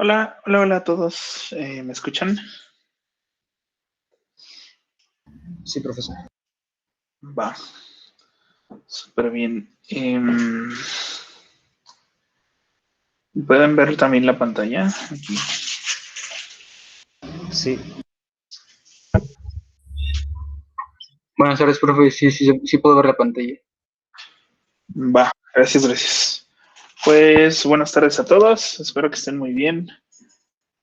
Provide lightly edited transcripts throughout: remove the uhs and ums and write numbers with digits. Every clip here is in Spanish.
Hola, hola, hola a todos. ¿Me escuchan? Sí, profesor. Va, súper bien. ¿Pueden ver también la pantalla? Aquí. Sí. Buenas tardes, profe. Sí puedo ver la pantalla. Va, gracias, gracias. Pues buenas tardes a todos. Espero que estén muy bien.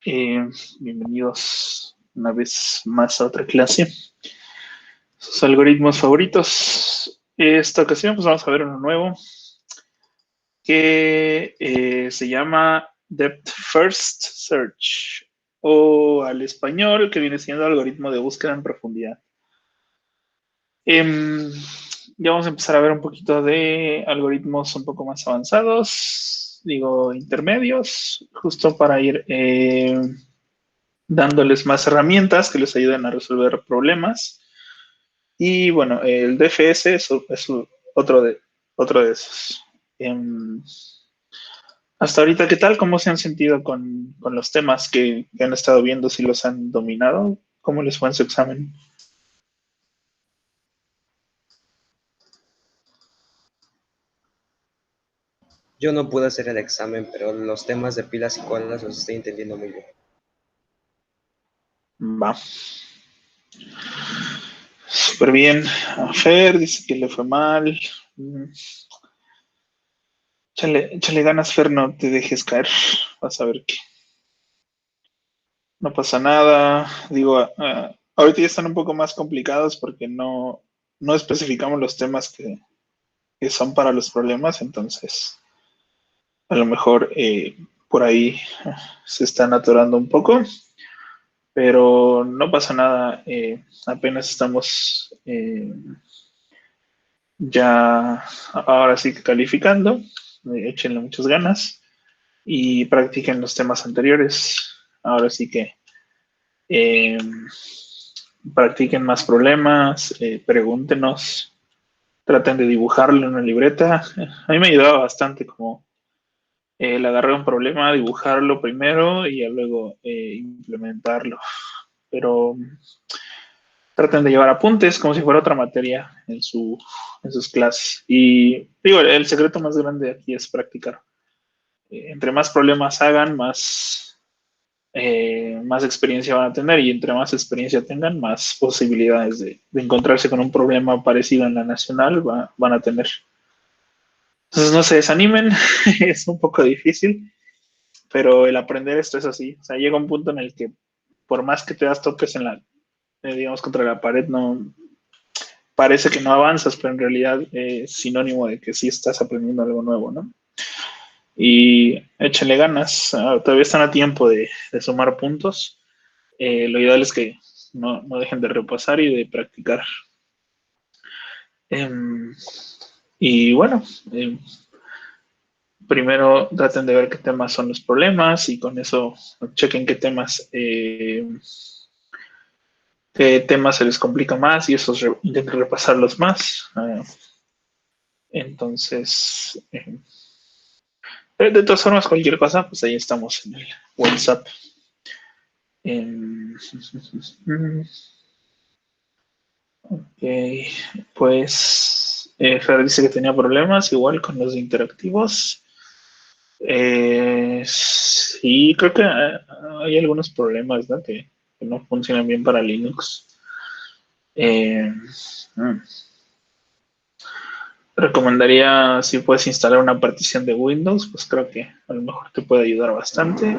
Eh, Bienvenidos una vez más a otra clase. Sus algoritmos favoritos. Esta ocasión pues vamos a ver uno nuevo que se llama Depth First Search, o al español que viene siendo algoritmo de búsqueda en profundidad. Ya vamos a empezar a ver un poquito de algoritmos un poco más avanzados, digo intermedios, justo para ir dándoles más herramientas que les ayuden a resolver problemas. Y bueno, el DFS es otro de esos. Em, Hasta ahorita, ¿qué tal? ¿Cómo se han sentido con los temas que han estado viendo? ¿Si los han dominado? ¿Cómo les fue en su examen? Yo no pude hacer el examen, pero los temas de pilas y colas los estoy entendiendo muy bien. Va. Súper bien. A Fer dice que le fue mal. Échale ganas, Fer, no te dejes caer. Vas a ver que no pasa nada. Digo, ahorita ya están un poco más complicados porque no especificamos los temas que son para los problemas, entonces a lo mejor por ahí se están atorando un poco, pero no pasa nada. Apenas estamos ya ahora sí que calificando. Échenle muchas ganas y practiquen los temas anteriores. Ahora sí que eh, practiquen más problemas, pregúntenos, traten de dibujarlo en una libreta. A mí me ayudaba bastante como el agarrar un problema, dibujarlo primero y ya luego implementarlo. Pero traten de llevar apuntes como si fuera otra materia en sus clases. Y digo, el secreto más grande aquí es practicar. Entre más problemas hagan, más experiencia van a tener, y entre más experiencia tengan, más posibilidades de encontrarse con un problema parecido en la nacional van a tener. Entonces no se desanimen, es un poco difícil, pero el aprender esto es así. O sea, llega un punto en el que por más que te das toques digamos, contra la pared, no parece que no avanzas, pero en realidad es sinónimo de que sí estás aprendiendo algo nuevo, ¿no? Y échenle ganas, todavía están a tiempo de sumar puntos. Lo ideal es que no dejen de repasar y de practicar. Em, y bueno, primero traten de ver qué temas son los problemas y con eso chequen qué temas se les complica más y esos intenten repasarlos más. Entonces, de todas formas, cualquier cosa, pues ahí estamos en el WhatsApp. Em, ok, pues Fer dice que tenía problemas igual con los interactivos. Sí, creo que hay algunos problemas, ¿no? Que no funcionan bien para Linux. Eh, mm, Recomendaría, si puedes instalar una partición de Windows, pues creo que a lo mejor te puede ayudar bastante,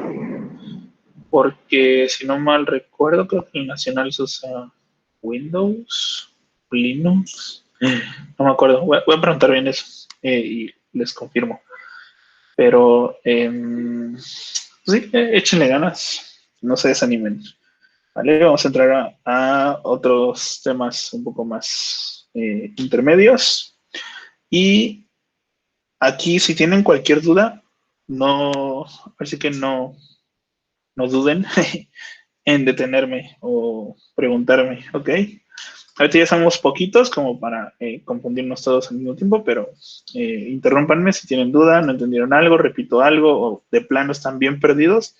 porque si no mal recuerdo, creo que el Nacional se usa Windows, Linux, no me acuerdo, voy a preguntar bien eso y les confirmo. Pero sí, échenle ganas, no se desanimen. Vale, vamos a entrar a otros temas un poco más intermedios. Y aquí, si tienen cualquier duda, así que no duden en detenerme o preguntarme, ¿ok? Ahorita ya somos poquitos como para confundirnos todos al mismo tiempo, pero interrúmpanme si tienen duda, no entendieron algo, repito algo, o de plano están bien perdidos.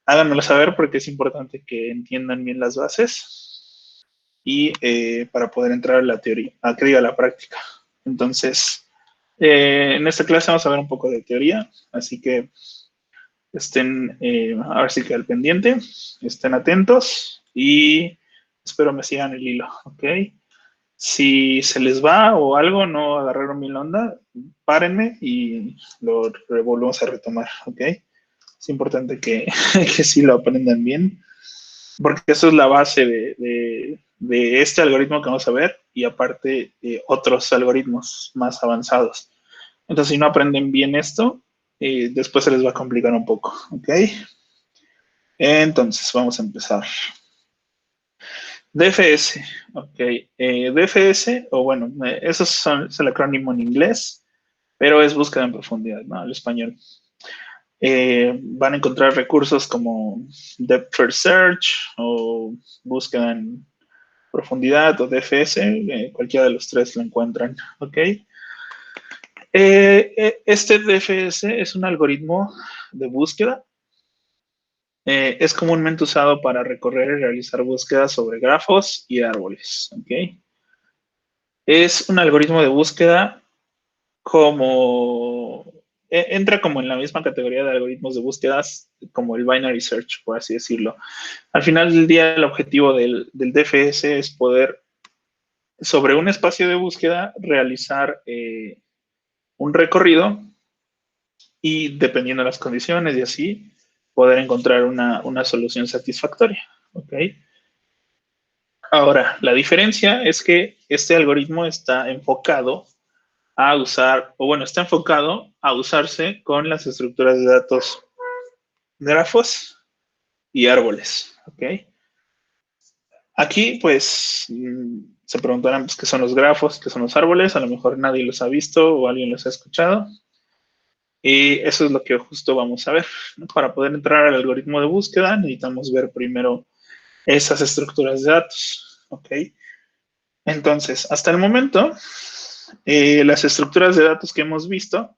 háganmelo saber porque es importante que entiendan bien las bases y para poder entrar a la teoría, a la práctica. Entonces, en esta clase vamos a ver un poco de teoría, así que estén, ahora sí que al pendiente, estén atentos y espero me sigan el hilo, ¿ok? Si se les va o algo, no agarraron mi onda, párenme y lo volvemos a retomar, ¿ok? Es importante que, que sí lo aprendan bien, porque eso es la base de este algoritmo que vamos a ver y aparte otros algoritmos más avanzados. Entonces, si no aprenden bien esto, después se les va a complicar un poco, ¿ok? Entonces, vamos a empezar. DFS, ok. DFS, o bueno, eso es el acrónimo en inglés, pero es búsqueda en profundidad, ¿no? El español. Van a encontrar recursos como Depth First Search o búsqueda en profundidad o DFS, cualquiera de los tres lo encuentran, ¿ok? Este DFS es un algoritmo de búsqueda. Es comúnmente usado para recorrer y realizar búsquedas sobre grafos y árboles, ¿ok? Es un algoritmo de búsqueda como entra como en la misma categoría de algoritmos de búsquedas como el binary search, por así decirlo. Al final del día, el objetivo del DFS es poder, sobre un espacio de búsqueda, realizar un recorrido y, dependiendo de las condiciones y así, poder encontrar una solución satisfactoria. ¿Ok? Ahora, la diferencia es que este algoritmo está enfocado a usar, o bueno, está enfocado a usarse con las estructuras de datos grafos y árboles, ¿ok? Aquí, pues, se preguntarán pues, qué son los grafos, qué son los árboles, a lo mejor nadie los ha visto o alguien los ha escuchado, y eso es lo que justo vamos a ver, ¿no? Para poder entrar al algoritmo de búsqueda necesitamos ver primero esas estructuras de datos, ¿ok? Entonces, hasta el momento, las estructuras de datos que hemos visto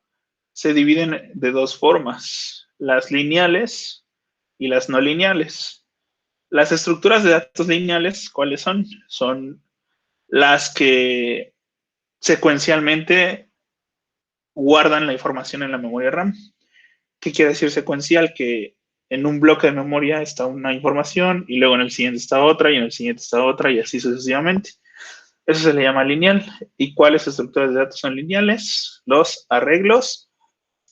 se dividen de dos formas, las lineales y las no lineales. Las estructuras de datos lineales, ¿cuáles son? Son las que secuencialmente guardan la información en la memoria RAM. ¿Qué quiere decir secuencial? Que en un bloque de memoria está una información y luego en el siguiente está otra y en el siguiente está otra y así sucesivamente. Eso se le llama lineal. ¿Y cuáles estructuras de datos son lineales? Los arreglos,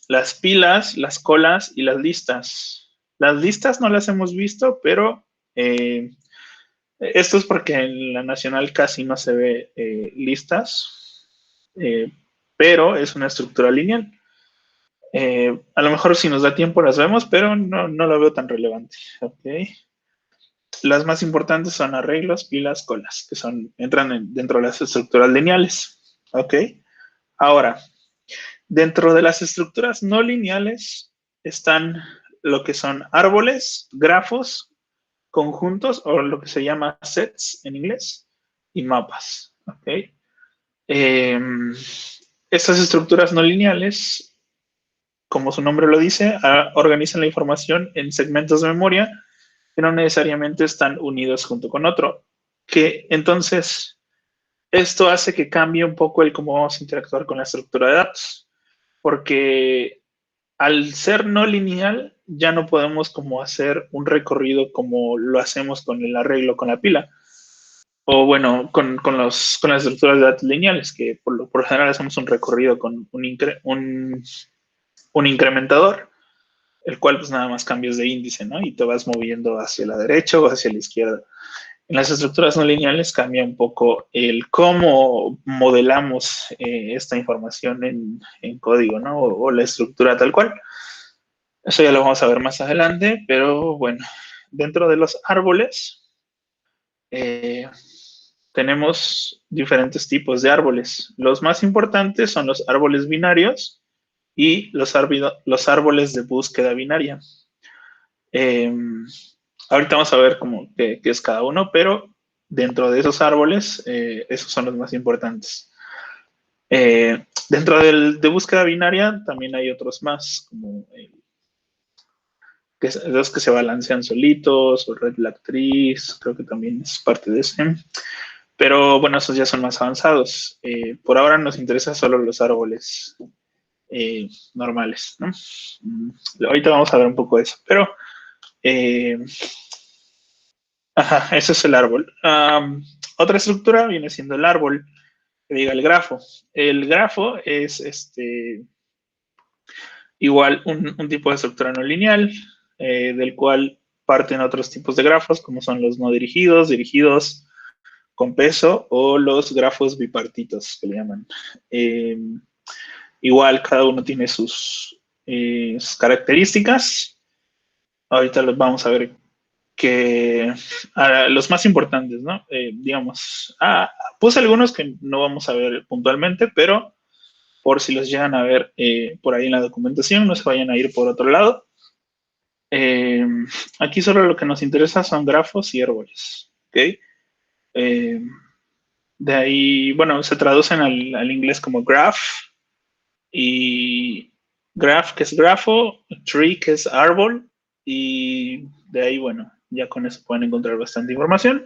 las pilas, las colas y las listas. Las listas no las hemos visto, pero esto es porque en la nacional casi no se ve listas, eh, pero es una estructura lineal. A lo mejor si nos da tiempo las vemos, pero no lo veo tan relevante. Okay. Las más importantes son arreglos, pilas, colas, que entran dentro de las estructuras lineales. Ok. Ahora, dentro de las estructuras no lineales están lo que son árboles, grafos, conjuntos o lo que se llama sets en inglés y mapas. ¿Ok? Estas estructuras no lineales, como su nombre lo dice, organizan la información en segmentos de memoria que no necesariamente están unidos junto con otro. Que entonces esto hace que cambie un poco el cómo vamos a interactuar con la estructura de datos, porque al ser no lineal ya no podemos como hacer un recorrido como lo hacemos con el arreglo con la pila o bueno, con las estructuras de datos lineales, que por general hacemos un recorrido con un incrementador, el cual pues nada más cambias de índice, ¿no? Y te vas moviendo hacia la derecha o hacia la izquierda. En las estructuras no lineales cambia un poco el cómo modelamos esta información en código, ¿no? O la estructura tal cual. Eso ya lo vamos a ver más adelante, pero bueno, dentro de los árboles eh, tenemos diferentes tipos de árboles. Los más importantes son los árboles binarios y los árboles de búsqueda binaria. Eh, ahorita vamos a ver qué es cada uno, pero dentro de esos árboles, esos son los más importantes. Dentro de búsqueda binaria también hay otros más, como los que se balancean solitos, o Red Black Trees, creo que también es parte de ese. Pero bueno, esos ya son más avanzados. Por ahora nos interesa solo los árboles normales, ¿no? Ahorita vamos a ver un poco de eso, pero ajá, ese es el árbol. Otra estructura viene siendo el árbol, que diga el grafo. El grafo es igual un tipo de estructura no lineal, del cual parten otros tipos de grafos, como son los no dirigidos, dirigidos con peso, o los grafos bipartitos, que le llaman. Igual cada uno tiene sus características. Ahorita los vamos a ver que los más importantes, ¿no? Digamos, puse algunos que no vamos a ver puntualmente, pero por si los llegan a ver por ahí en la documentación, no se vayan a ir por otro lado. Aquí solo lo que nos interesa son grafos y árboles, ¿ok? De ahí, bueno, se traducen al inglés como graph, y graph, que es grafo, tree, que es árbol, y de ahí, bueno, ya con eso pueden encontrar bastante información.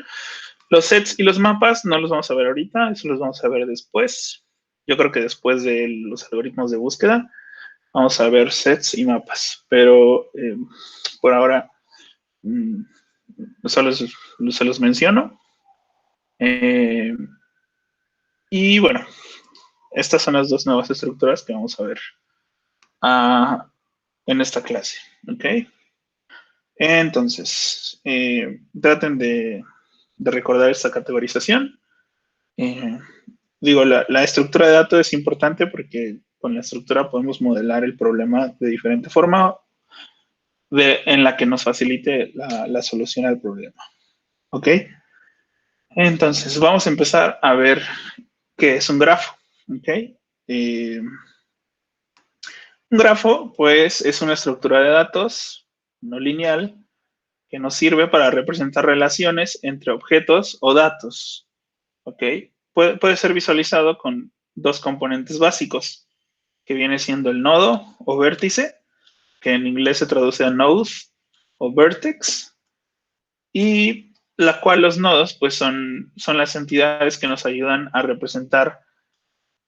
Los sets y los mapas no los vamos a ver ahorita, eso los vamos a ver después. Yo creo que después de los algoritmos de búsqueda, vamos a ver sets y mapas, pero por ahora solo se los menciono. Y bueno, estas son las dos nuevas estructuras que vamos a ver en esta clase, ¿ok? Entonces, traten de recordar esta categorización. Digo, la estructura de datos es importante porque con la estructura podemos modelar el problema de diferente forma en la que nos facilite la solución al problema, ¿ok? Entonces, vamos a empezar a ver qué es un grafo, ¿ok? Un grafo, pues, es una estructura de datos no lineal que nos sirve para representar relaciones entre objetos o datos, ¿ok? Puede ser visualizado con dos componentes básicos, que viene siendo el nodo o vértice, que en inglés se traduce a node o vertex, y la cual los nodos, pues, son las entidades que nos ayudan a representar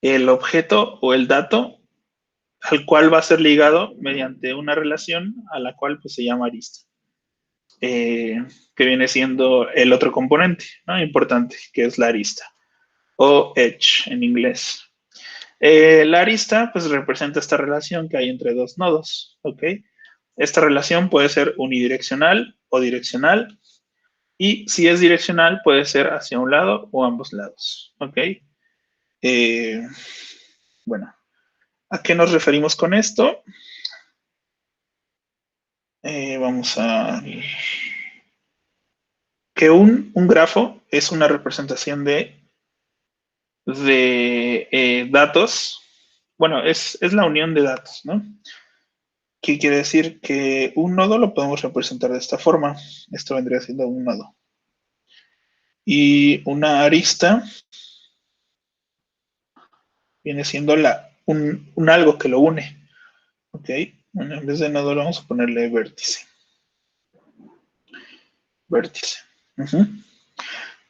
el objeto o el dato al cual va a ser ligado mediante una relación a la cual, pues, se llama arista. Que viene siendo el otro componente, ¿no? Importante, que es la arista, o edge en inglés. La arista, pues, representa esta relación que hay entre dos nodos, ¿ok? Esta relación puede ser unidireccional o direccional, y si es direccional, puede ser hacia un lado o ambos lados, ¿ok? Bueno, ¿a qué nos referimos con esto? Vamos a... Que un grafo es una representación de datos. Bueno, es la unión de datos, ¿no? ¿Qué quiere decir? Que un nodo lo podemos representar de esta forma. Esto vendría siendo un nodo. Y una arista viene siendo un algo que lo une. ¿Ok? Bueno, en vez de nodo vamos a ponerle vértice. Vértice.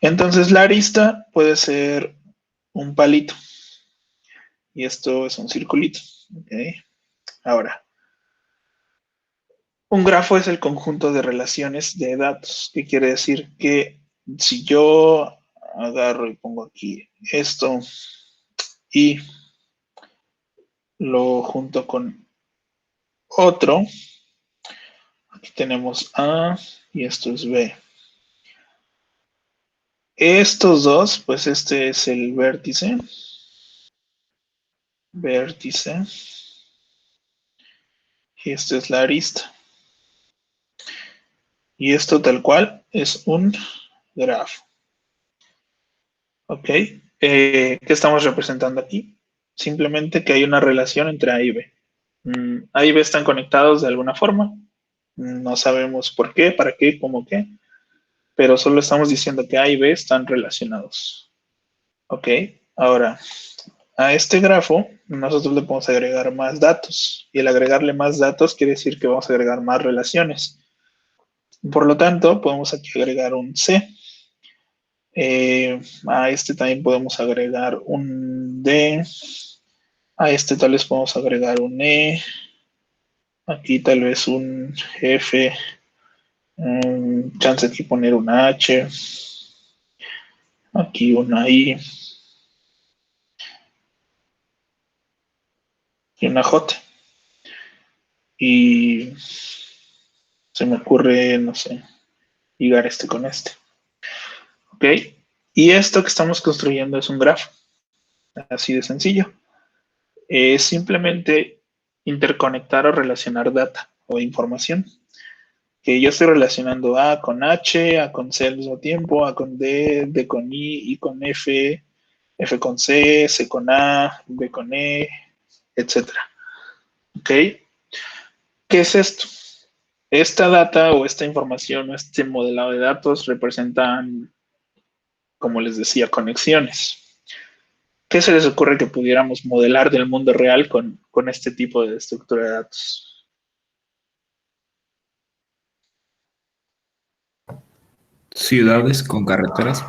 Entonces la arista puede ser un palito. Y esto es un circulito. ¿Ok? Ahora, un grafo es el conjunto de relaciones de datos. ¿Qué quiere decir? Que si yo agarro y pongo aquí esto y lo junto con otro, aquí tenemos A y esto es B. Estos dos, pues este es el vértice. Vértice. Y esto es la arista. Y esto tal cual es un grafo. ¿Ok? ¿Qué estamos representando aquí? Simplemente que hay una relación entre A y B. A y B están conectados de alguna forma. No sabemos por qué, para qué, cómo qué. Pero solo estamos diciendo que A y B están relacionados. ¿Ok? Ahora, a este grafo nosotros le podemos agregar más datos. Y el agregarle más datos quiere decir que vamos a agregar más relaciones. Por lo tanto, podemos aquí agregar un C. A este también podemos agregar un D. A este tal vez podemos agregar un E. Aquí tal vez un F. Chance aquí poner un H. Aquí una I. Y una J. Y se me ocurre, no sé, ligar este con este. ¿Ok? Y esto que estamos construyendo es un grafo. Así de sencillo. Es simplemente interconectar o relacionar data o información. Que yo estoy relacionando A con H, A con C al mismo tiempo, A con D, D con I con F, F con C, C con A, B con E, etcétera. ¿Ok? ¿Qué es esto? Esta data o esta información o este modelado de datos representan, como les decía, conexiones. ¿Qué se les ocurre que pudiéramos modelar del mundo real con este tipo de estructura de datos? Ciudades con carreteras.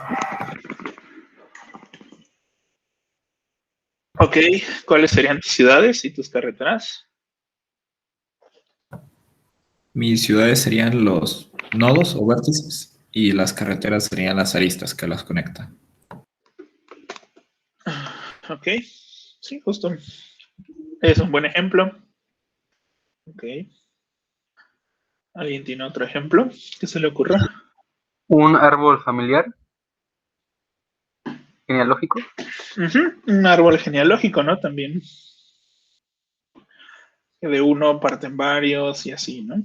Ok, ¿cuáles serían tus ciudades y tus carreteras? Mis ciudades serían los nodos o vértices y las carreteras serían las aristas que las conectan. Ok, sí, justo. Es un buen ejemplo. Ok. ¿Alguien tiene otro ejemplo que se le ocurra? Un árbol familiar genealógico. Un árbol genealógico, ¿no? También. De uno parten varios y así, ¿no?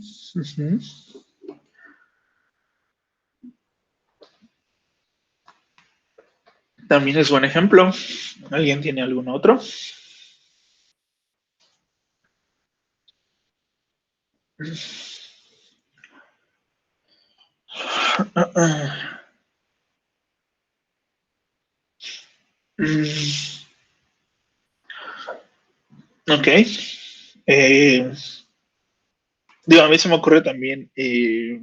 También es buen ejemplo. ¿Alguien tiene algún otro? Ok. Digo, a mí se me ocurre también que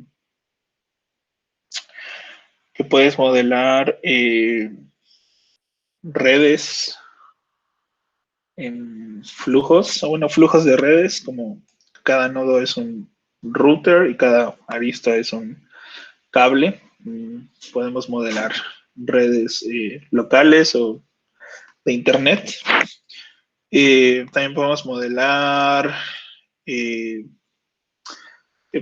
puedes modelar redes en flujos, o bueno, flujos de redes, como cada nodo es un router y cada arista es un cable. Podemos modelar redes locales o de internet. También podemos modelar que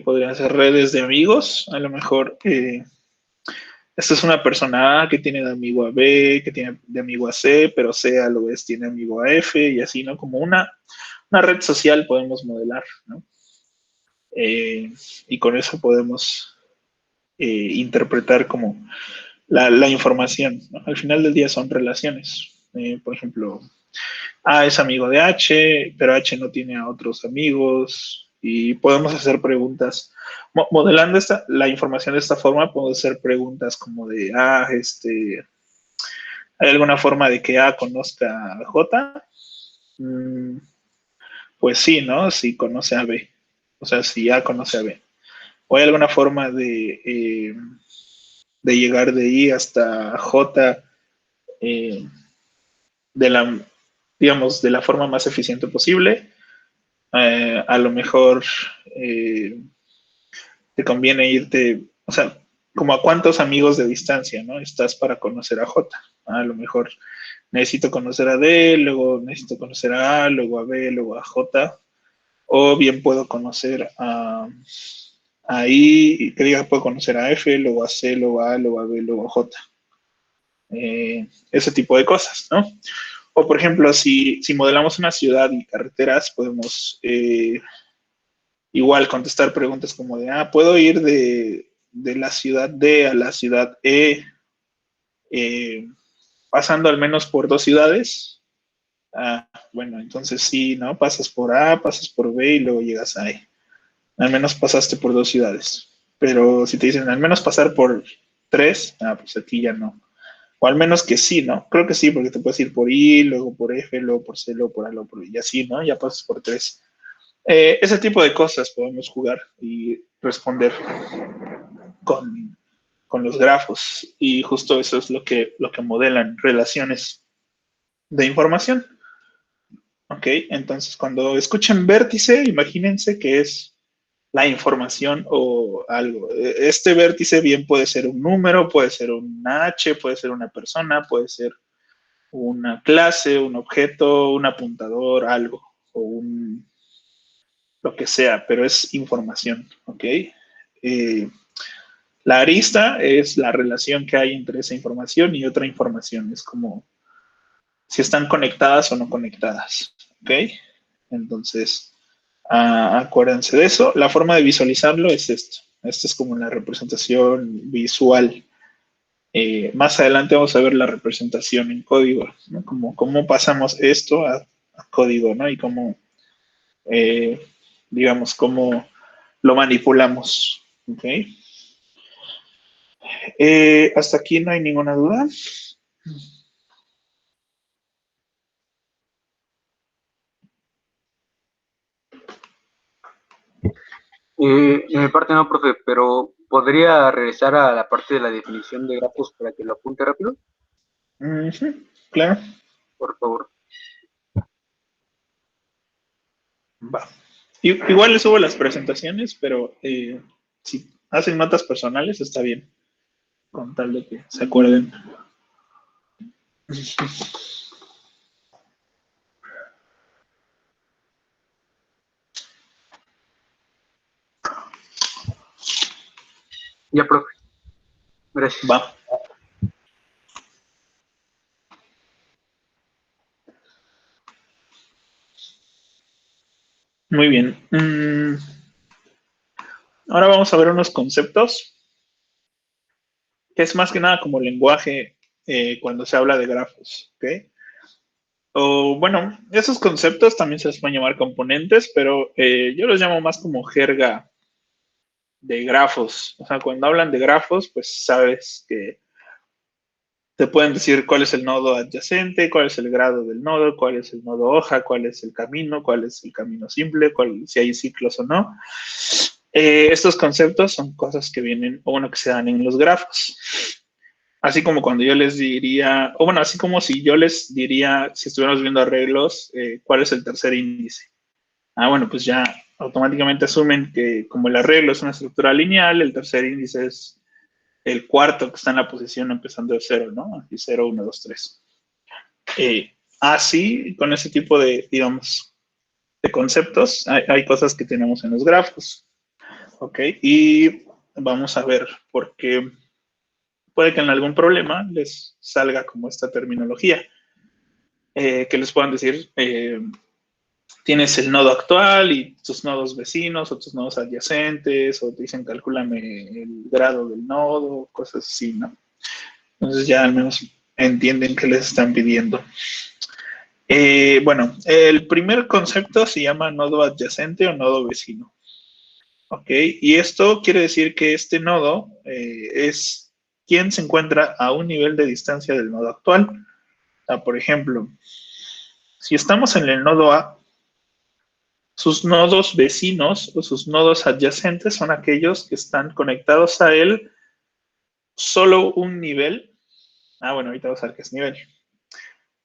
podrían ser redes de amigos. A lo mejor esta es una persona A que tiene de amigo a B, que tiene de amigo a C, pero C a lo vez tiene amigo a F y así, ¿no? Como una red social podemos modelar, ¿no? Y con eso podemos interpretar como la información, ¿no? Al final del día son relaciones. Por ejemplo, A es amigo de H, pero H no tiene a otros amigos y podemos hacer preguntas. Modelando la información de esta forma, podemos hacer preguntas como de, ¿hay alguna forma de que A conozca a J? Pues sí, ¿no? Si conoce a B. O sea, si A conoce a B. ¿O hay alguna forma de llegar de I hasta J eh, de la, digamos, de la forma más eficiente posible? A lo mejor te conviene irte, o sea, como a cuántos amigos de distancia, ¿no? Estás para conocer a J. A lo mejor necesito conocer a D, luego necesito conocer a luego a B, luego a J. O bien puedo conocer a I, que diga puedo conocer a F, luego a C, luego a luego a B, luego a J. Ese tipo de cosas, ¿no? O por ejemplo, si modelamos una ciudad y carreteras, podemos igual contestar preguntas como de, ¿puedo ir de la ciudad D a la ciudad E eh, pasando al menos por dos ciudades? Bueno, entonces sí, ¿no? Pasas por A, pasas por B y luego llegas a E. Al menos pasaste por dos ciudades. Pero si te dicen al menos pasar por tres, pues aquí ya no. O al menos que sí, ¿no? Creo que sí, porque te puedes ir por I, luego por F, luego por C, luego por A, luego por I, y así, ¿no? Ya pasas por 3. Ese tipo de cosas podemos jugar y responder con los grafos. Y justo eso es lo que modelan relaciones de información. ¿Ok? Entonces, cuando escuchen vértice, imagínense que es la información o algo. Este vértice bien puede ser un número, puede ser una H, puede ser una persona, puede ser una clase, un objeto, un apuntador, algo, o un lo que sea, pero es información, ¿ok? La arista es la relación que hay entre esa información y otra información, es como si están conectadas o no conectadas, ¿ok? Entonces, acuérdense de eso. La forma de visualizarlo es esto. Esta es como la representación visual. Más adelante vamos a ver la representación en código, ¿no? Como cómo pasamos esto a código, ¿no? Y cómo, eh, digamos, cómo lo manipulamos, ¿ok? Hasta aquí no hay ninguna duda. En mi parte no, profe, pero ¿podría regresar a la parte de la definición de grafos para que lo apunte rápido? Claro. Por favor. Va. Igual les subo las presentaciones, pero si hacen notas personales está bien, con tal de que se acuerden. Ya, profe. Gracias. Va. Muy bien. Ahora vamos a ver unos conceptos, que es más que nada como lenguaje cuando se habla de grafos, ¿ok? O bueno, esos conceptos también se les pueden llamar componentes, pero yo los llamo más como jerga de grafos. O sea, cuando hablan de grafos, pues sabes que te pueden decir cuál es el nodo adyacente, cuál es el grado del nodo, cuál es el nodo hoja, cuál es el camino simple, si hay ciclos o no. Estos conceptos son cosas que vienen, o bueno, que se dan en los grafos. Así como cuando yo les diría, o bueno, así como si yo les diría, si estuviéramos viendo arreglos, cuál es el tercer índice. Bueno, pues ya automáticamente asumen que como el arreglo es una estructura lineal, el tercer índice es el cuarto que está en la posición empezando de 0, ¿no? Aquí 0, 1, 2, 3. Así, con ese tipo de, digamos, de conceptos, hay cosas que tenemos en los grafos. ¿Ok? Y vamos a ver por qué puede que en algún problema les salga como esta terminología. Que les puedan decir, tienes el nodo actual y tus nodos vecinos o tus nodos adyacentes, o te dicen calcúlame el grado del nodo, cosas así, ¿no? Entonces ya al menos entienden qué les están pidiendo. Bueno, el primer concepto se llama nodo adyacente o nodo vecino. ¿Ok? Y esto quiere decir que este nodo es quien se encuentra a un nivel de distancia del nodo actual. O sea, por ejemplo, si estamos en el nodo A, sus nodos vecinos o sus nodos adyacentes son aquellos que están conectados a él solo un nivel. Bueno, ahorita vamos a ver qué es nivel.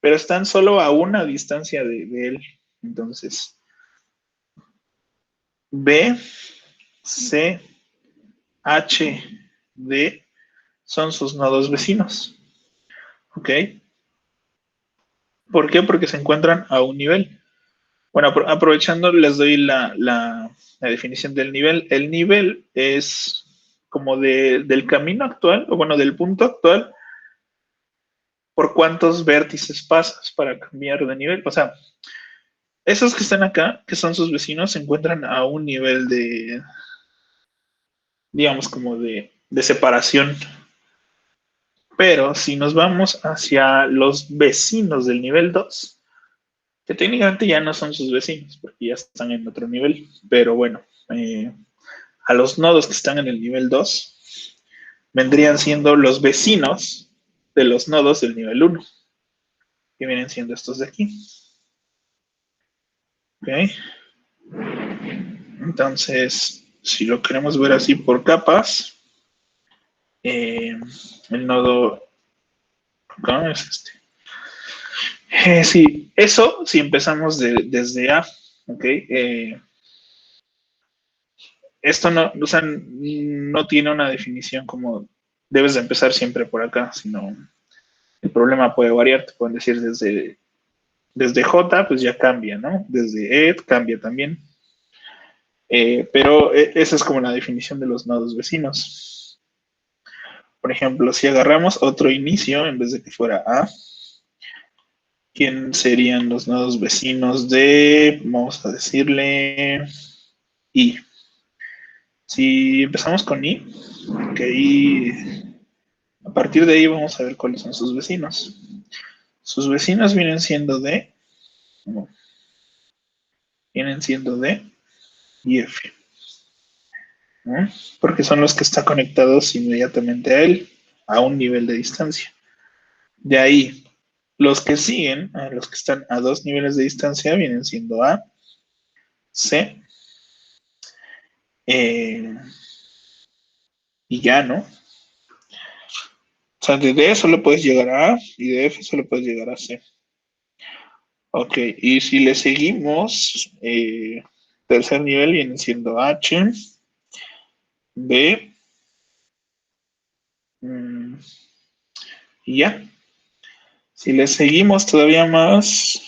Pero están solo a una distancia de él. Entonces, B, C, H, D son sus nodos vecinos. ¿Ok? ¿Por qué? Porque se encuentran a un nivel. Bueno, aprovechando, les doy la definición del nivel. El nivel es como del camino actual, o bueno, del punto actual, por cuántos vértices pasas para cambiar de nivel. O sea, esos que están acá, que son sus vecinos, se encuentran a un nivel de, digamos, como de separación. Pero si nos vamos hacia los vecinos del nivel 2, que técnicamente ya no son sus vecinos, porque ya están en otro nivel, pero bueno, a los nodos que están en el nivel 2 vendrían siendo los vecinos de los nodos del nivel 1, que vienen siendo estos de aquí. ¿Ok? Entonces, si lo queremos ver así por capas, el nodo acá es este. Sí, eso si empezamos desde A, ¿ok? Esto no, o sea, no tiene una definición como debes de empezar siempre por acá, sino el problema puede variar, te pueden decir desde J, pues ya cambia, ¿no? Desde Ed cambia también. Pero esa es como la definición de los nodos vecinos. Por ejemplo, si agarramos otro inicio en vez de que fuera A, ¿quién serían los nodos vecinos de, vamos a decirle, I? Si empezamos con I, que I, a partir de ahí vamos a ver cuáles son sus vecinos. Sus vecinos vienen siendo D, no, vienen siendo D y F, ¿no? Porque son los que están conectados inmediatamente a él, a un nivel de distancia. De ahí, los que siguen, los que están a 2 niveles de distancia, vienen siendo A, C, y ya, ¿no? O sea, de D solo puedes llegar a A y de F solo puedes llegar a C. Ok, y si le seguimos, tercer nivel viene siendo H, B, y ya. Si le seguimos todavía más,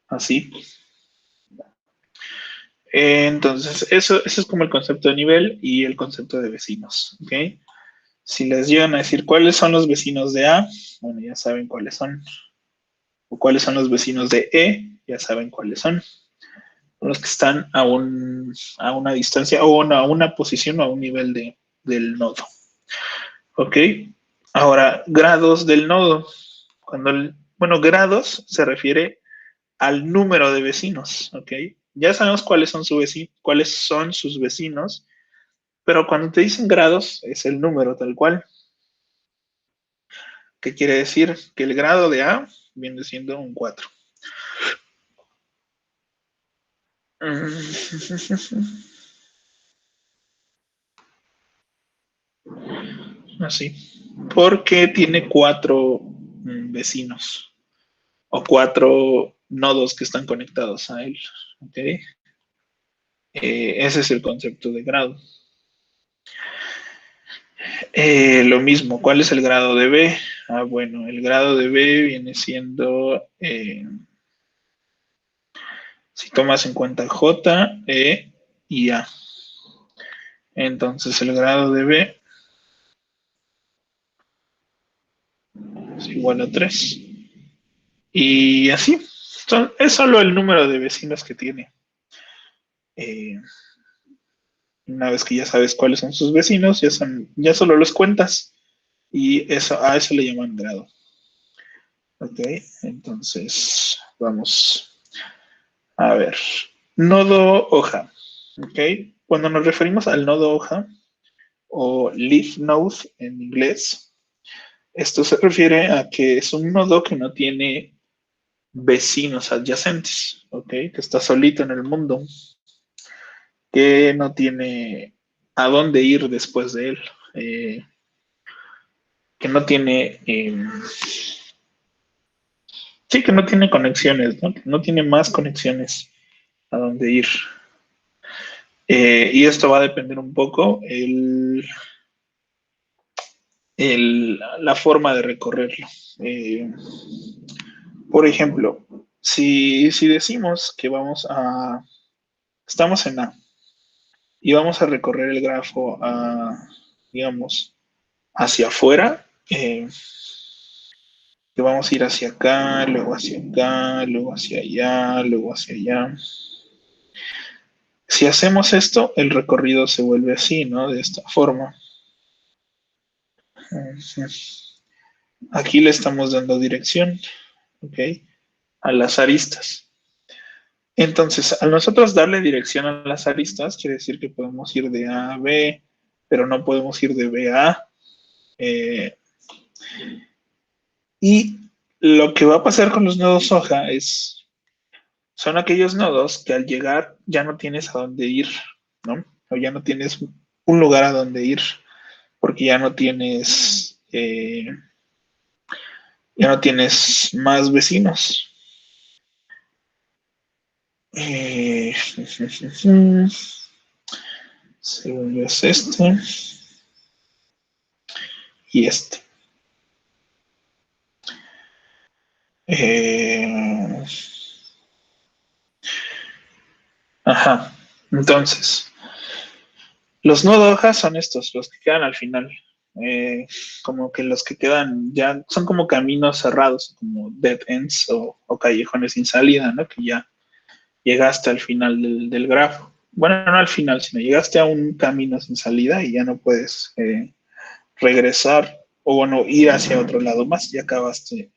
así. Entonces, eso es como el concepto de nivel y el concepto de vecinos, ¿ok? Si les llegan a decir cuáles son los vecinos de A, bueno, ya saben cuáles son. O cuáles son los vecinos de E, ya saben cuáles son. Los que están a una distancia o a una posición o a un nivel del nodo. ¿Ok? Ahora, grados del nodo. Bueno, grados se refiere al número de vecinos. ¿Ok? Ya sabemos cuáles son sus vecinos, pero cuando te dicen grados es el número tal cual. ¿Qué quiere decir? Que el grado de A viene siendo un 4. Así. Porque tiene 4 vecinos o 4 nodos que están conectados a él. ¿Okay? Ese es el concepto de grado. Lo mismo, ¿cuál es el grado de B? Bueno, el grado de B viene siendo, si tomas en cuenta J, E y A. Entonces el grado de B es igual a 3. Y así, es solo el número de vecinos que tiene. Una vez que ya sabes cuáles son sus vecinos, ya solo los cuentas. Y a eso le llaman grado. Ok, entonces vamos a ver. Nodo hoja. Ok, cuando nos referimos al nodo hoja o leaf node en inglés, esto se refiere a que es un nodo que no tiene vecinos adyacentes, ok, que está solito en el mundo, que no tiene a dónde ir después de él, que no tiene, sí, que no tiene conexiones, ¿no? No tiene más conexiones a dónde ir. Y esto va a depender un poco la forma de recorrerlo. Por ejemplo, si decimos que estamos en A y vamos a recorrer el grafo digamos, hacia afuera, que vamos a ir hacia acá, luego hacia acá, luego hacia allá, luego hacia allá. Si hacemos esto, el recorrido se vuelve así, ¿no? De esta forma. Aquí le estamos dando dirección, ¿ok? A las aristas. Entonces, al nosotros darle dirección a las aristas, quiere decir que podemos ir de A a B, pero no podemos ir de B a A. Y lo que va a pasar con los nodos hoja son aquellos nodos que al llegar ya no tienes a dónde ir, ¿no? O ya no tienes un lugar a donde ir, porque ya no tienes más vecinos. Según yo es este y este. Ajá. Entonces, los nodo hojas son estos, los que quedan al final. Como que los que quedan ya son como caminos cerrados, como dead ends o callejones sin salida, ¿no? Que ya llegaste al final del grafo. Bueno, no al final, sino llegaste a un camino sin salida y ya no puedes regresar o bueno, ir hacia otro lado más. Ya acabaste,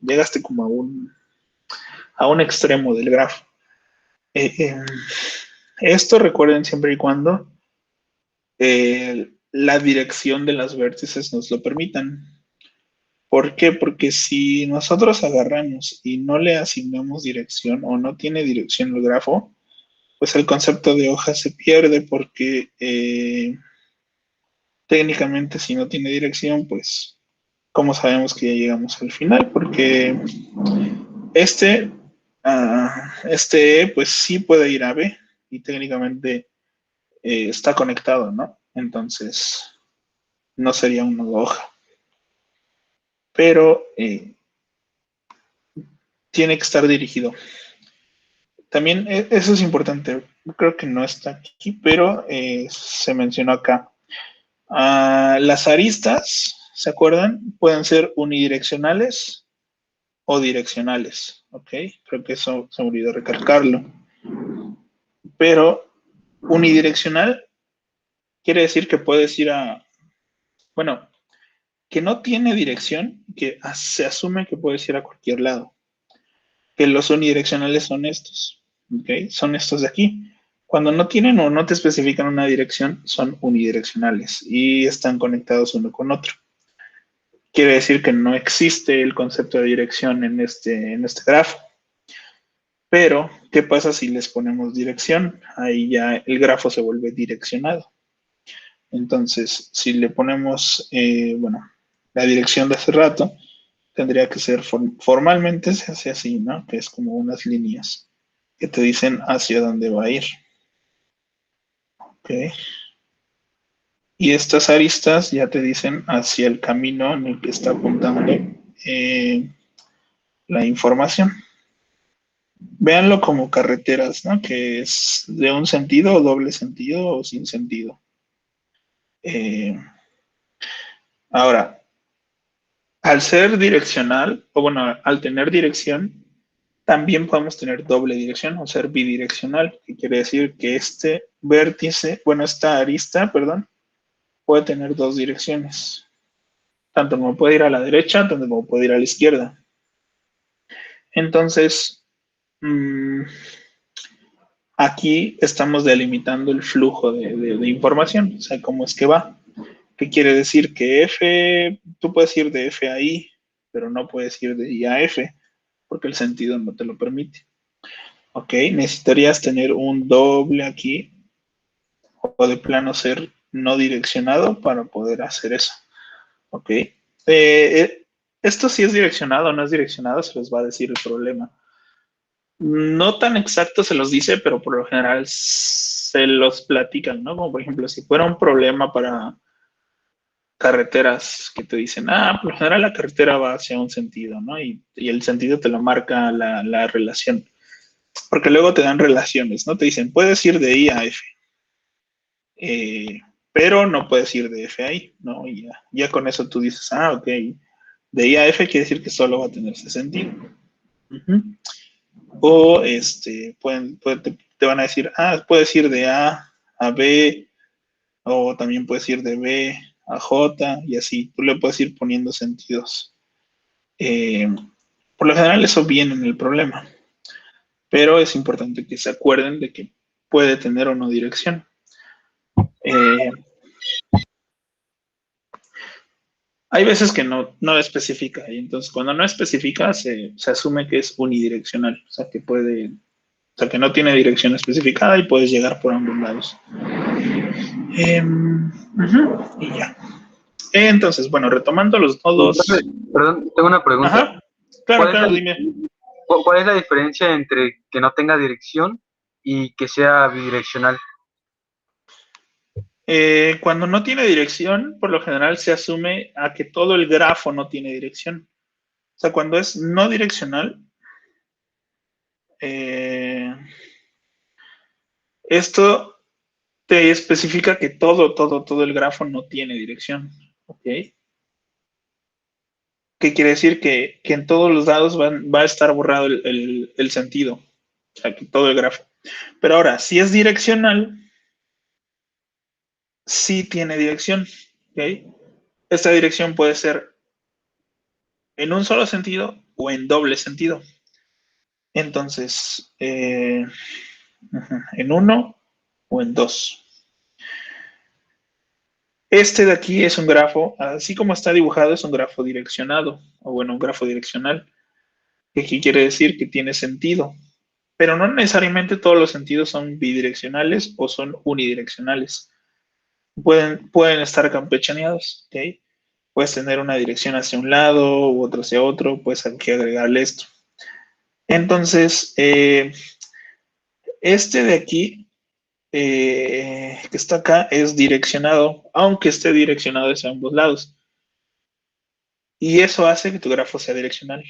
llegaste como a un extremo del grafo. Esto recuerden siempre y cuando la dirección de las vértices nos lo permitan. ¿Por qué? Porque si nosotros agarramos y no le asignamos dirección o no tiene dirección el grafo, pues el concepto de hoja se pierde porque técnicamente si no tiene dirección, pues ¿cómo sabemos que ya llegamos al final? Porque este, pues sí puede ir a B y técnicamente está conectado, ¿no? Entonces no sería una hoja. Pero tiene que estar dirigido. También eso es importante. Creo que no está aquí, pero se mencionó acá. Las aristas, ¿se acuerdan? Pueden ser unidireccionales o direccionales, ¿ok? Creo que eso se me olvidó recalcarlo. Pero unidireccional quiere decir que puedes ir bueno, que no tiene dirección, que se asume que puedes ir a cualquier lado. Que los unidireccionales son estos, ¿ok? Son estos de aquí. Cuando no tienen o no te especifican una dirección, son unidireccionales y están conectados uno con otro. Quiere decir que no existe el concepto de dirección en este grafo. Pero, ¿qué pasa si les ponemos dirección? Ahí ya el grafo se vuelve direccionado. Entonces, si le ponemos, bueno, la dirección de hace rato, tendría que ser formalmente se hace así, ¿no? Que es como unas líneas que te dicen hacia dónde va a ir. ¿Ok? Y estas aristas ya te dicen hacia el camino en el que está apuntando la información. Véanlo como carreteras, ¿no? Que es de un sentido o doble sentido o sin sentido. Ahora, al ser direccional, o bueno, al tener dirección, también podemos tener doble dirección o ser bidireccional, que quiere decir que este vértice, bueno, esta arista, perdón, puede tener dos direcciones. Tanto como puede ir a la derecha, tanto como puede ir a la izquierda. Entonces, aquí estamos delimitando el flujo de información, o sea, cómo es que va. ¿Qué quiere decir? Que F, tú puedes ir de F a I, pero no puedes ir de I a F, porque el sentido no te lo permite. Ok, necesitarías tener un doble aquí, o de plano ser no direccionado para poder hacer eso. Ok, esto sí es direccionado o no es direccionado, se les va a decir el problema. No tan exacto se los dice, pero por lo general se los platican, ¿no? Como por ejemplo, si fuera un problema para carreteras que te dicen, por lo general la carretera va hacia un sentido, ¿no? Y el sentido te lo marca la relación. Porque luego te dan relaciones, ¿no? Te dicen, puedes ir de I a F, pero no puedes ir de F a I, ¿no? Y ya con eso tú dices, ok, de I a F quiere decir que solo va a tener ese sentido. O te van a decir, puedes ir de A a B, o también puedes ir de B a J, y así, tú le puedes ir poniendo sentidos. Por lo general eso viene en el problema, pero es importante que se acuerden de que puede tener o no dirección. Hay veces que no especifica, y entonces cuando no especifica se asume que es unidireccional, o sea que no tiene dirección especificada y puedes llegar por ambos lados. Y ya. Entonces, bueno, retomando los nodos. Perdón, tengo una pregunta. Ajá, claro, claro, dime. ¿Cuál es la diferencia entre que no tenga dirección y que sea bidireccional? Cuando no tiene dirección, por lo general se asume a que todo el grafo no tiene dirección. O sea, cuando es no direccional, esto te especifica que todo el grafo no tiene dirección. ¿Ok? ¿Qué quiere decir? Que en todos los lados va a estar borrado el sentido. O sea, que todo el grafo. Pero ahora, si es direccional, sí tiene dirección. ¿Ok? Esta dirección puede ser en un solo sentido o en doble sentido. Entonces, en uno o en dos. Este de aquí es un grafo, así como está dibujado, es un grafo direccionado, o bueno, un grafo direccional. ¿Qué quiere decir? Que tiene sentido. Pero no necesariamente todos los sentidos son bidireccionales o son unidireccionales. Pueden estar campechaneados, ¿ok? Puedes tener una dirección hacia un lado u otra hacia otro, puedes aquí agregarle esto. Entonces, este de aquí, que está acá, es direccionado, aunque esté direccionado hacia ambos lados. Y eso hace que tu grafo sea direccional.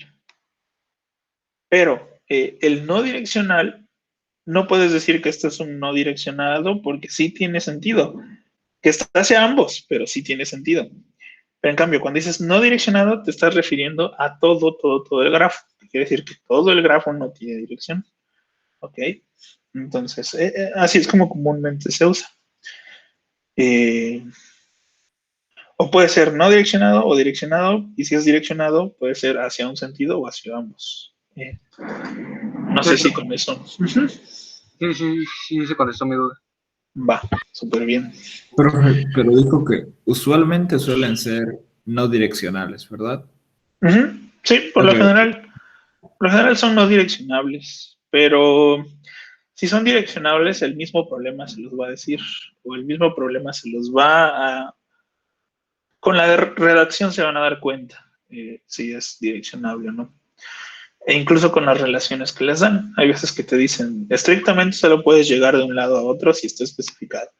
Pero el no direccional, no puedes decir que este es un no direccionado porque sí tiene sentido. Que está hacia ambos, pero sí tiene sentido. Pero en cambio, cuando dices no direccionado, te estás refiriendo a todo el grafo. Quiere decir que todo el grafo no tiene dirección. ¿Ok? Entonces, así es como comúnmente se usa. O puede ser no direccionado o direccionado, y si es direccionado, puede ser hacia un sentido o hacia ambos. No sé si con eso. Sí, se contestó mi duda. Va, súper bien. Pero dijo que usualmente suelen ser no direccionales, ¿verdad? Sí, Ok. por lo general son no direccionables, pero si son direccionables, el mismo problema se los va a decir, o el mismo problema se los va a... Con la redacción se van a dar cuenta si es direccionable o no. E incluso con las relaciones que les dan. Hay veces que te dicen, estrictamente solo puedes llegar de un lado a otro si está especificado.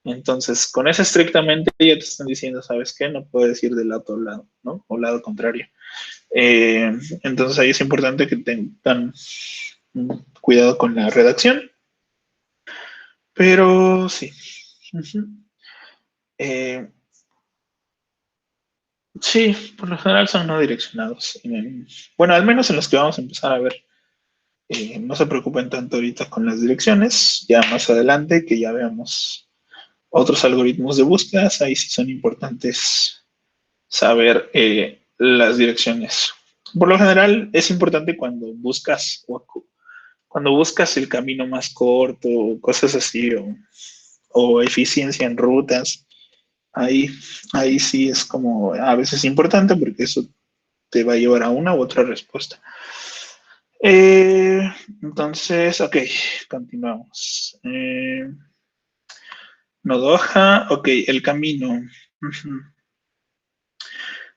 Entonces, con eso estrictamente ya te están diciendo, ¿sabes qué? No puedes ir del lado a lado, ¿no? O lado contrario. Entonces ahí es importante que tengan cuidado con la redacción. Pero sí. Sí, por lo general son no direccionados. Bueno, al menos en los que vamos a empezar a ver. No se preocupen tanto ahorita con las direcciones. Ya más adelante, que ya veamos otros algoritmos de búsquedas, ahí sí son importantes saber las direcciones. Por lo general es importante cuando buscas el camino más corto, cosas así, o eficiencia en rutas. Ahí, ahí sí es como a veces importante porque eso te va a llevar a una u otra respuesta. Entonces, ok, continuamos. Nodo hoja, ok, el camino.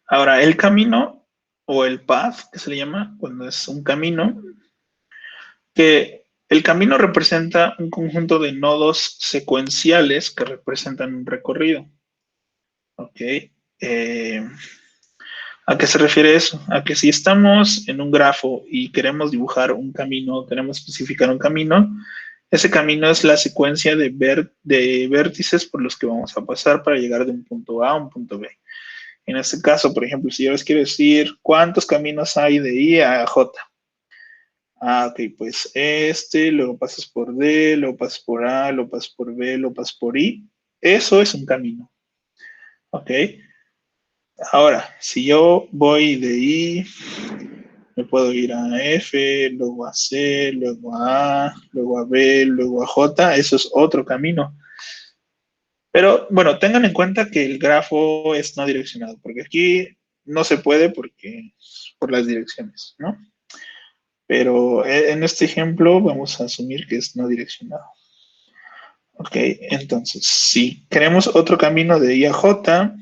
Ahora, el camino o el path, que se le llama cuando es un camino, que el camino representa un conjunto de nodos secuenciales que representan un recorrido. Ok. ¿A qué se refiere eso? A que si estamos en un grafo y queremos dibujar un camino, queremos especificar un camino, ese camino es la secuencia de vértices por los que vamos a pasar para llegar de un punto A a un punto B. En este caso, por ejemplo, si yo les quiero decir cuántos caminos hay de I a J. Ok, pues luego pasas por D, luego pasas por A, luego pasas por B, luego pasas por I. Eso es un camino. Ok. Ahora, si yo voy de I, me puedo ir a F, luego a C, luego a A, luego a B, luego a J. Eso es otro camino. Pero bueno, tengan en cuenta que el grafo es no direccionado, porque aquí no se puede por las direcciones, ¿no? Pero en este ejemplo vamos a asumir que es no direccionado. Ok, entonces, si queremos otro camino de I a J,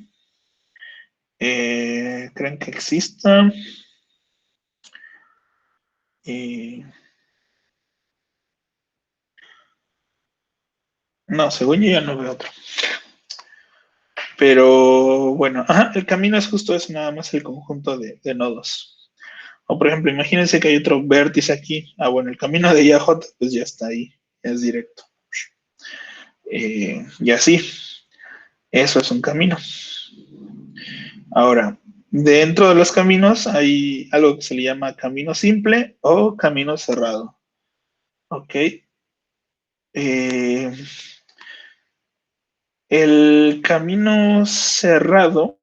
¿creen que exista? No, según yo ya no veo otro. Pero bueno, ajá, el camino es justo eso, nada más el conjunto de nodos. O por ejemplo, imagínense que hay otro vértice aquí. Ah, bueno, el camino de I a J, pues ya está ahí, ya es directo. Y así, eso es un camino. Ahora, dentro de los caminos hay algo que se le llama camino simple o camino cerrado. ¿Ok? Eh, el camino cerrado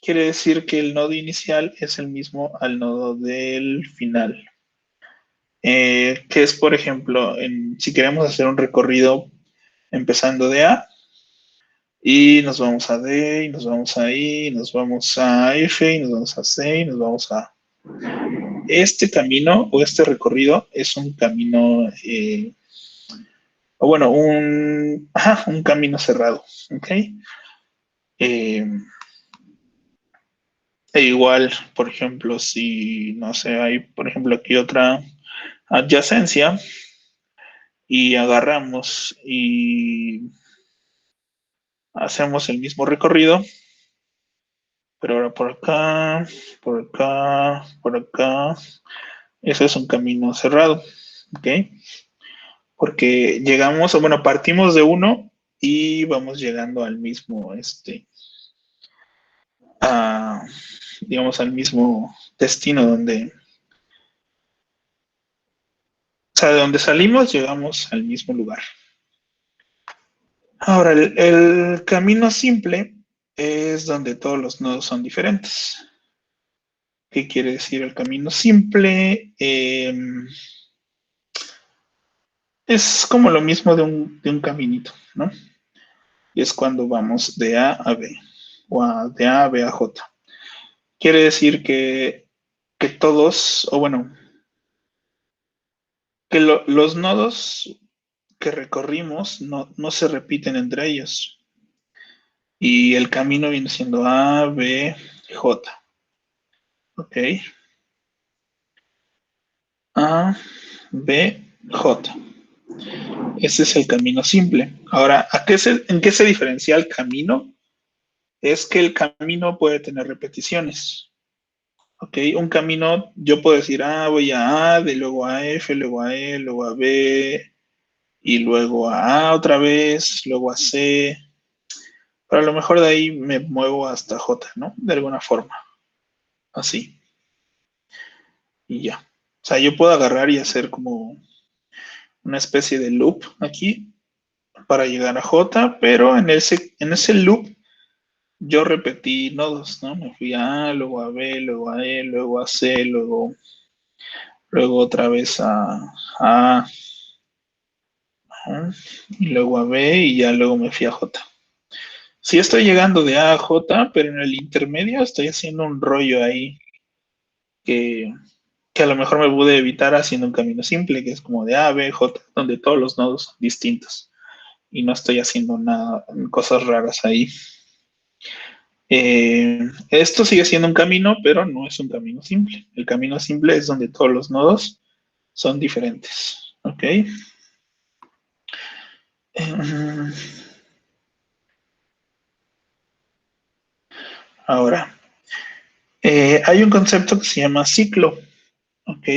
quiere decir que el nodo inicial es el mismo al nodo del final. Que es, por ejemplo, si queremos hacer un recorrido empezando de A, y nos vamos a D, y nos vamos a I, y nos vamos a F, y nos vamos a C, y nos vamos a... Este camino o este recorrido es un camino, o bueno, un camino cerrado, ¿ok? Eh, e igual, por ejemplo, si, no sé, hay, por ejemplo, aquí otra adyacencia, y agarramos y hacemos el mismo recorrido, pero ahora por acá, por acá, por acá. Ese es un camino cerrado, ¿ok? Porque llegamos, o bueno, partimos de uno y vamos llegando al mismo, digamos, al mismo destino o sea, de donde salimos, llegamos al mismo lugar. Ahora, el camino simple es donde todos los nodos son diferentes. ¿Qué quiere decir el camino simple? Es como lo mismo de un caminito, ¿no? Y es cuando vamos de A a B, o de A a B a J. Quiere decir que todos, o bueno, que los nodos que recorrimos no se repiten entre ellos. Y el camino viene siendo A, B, J. ¿Ok? A, B, J. Ese es el camino simple. Ahora, ¿en qué se diferencia el camino? Es que el camino puede tener repeticiones. ¿Ok? Un camino, yo puedo decir, voy a A, de luego a F, luego a E, luego a B, y luego a A otra vez, luego a C. Pero a lo mejor de ahí me muevo hasta J, ¿no? De alguna forma. Así. Y ya. O sea, yo puedo agarrar y hacer como una especie de loop aquí para llegar a J, pero en ese loop yo repetí nodos, ¿no? Me fui a A, luego a B, luego a E, luego a C, luego otra vez a y luego a B y ya luego me fui a J. Sí estoy llegando de A a J, pero en el intermedio estoy haciendo un rollo ahí que, que a lo mejor me pude evitar haciendo un camino simple, que es como de A, B, J, donde todos los nodos son distintos y no estoy haciendo nada, cosas raras ahí. Esto sigue siendo un camino, pero no es un camino simple. El camino simple es donde todos los nodos son diferentes. ¿Ok? Ahora, hay un concepto que se llama ciclo. ¿Ok?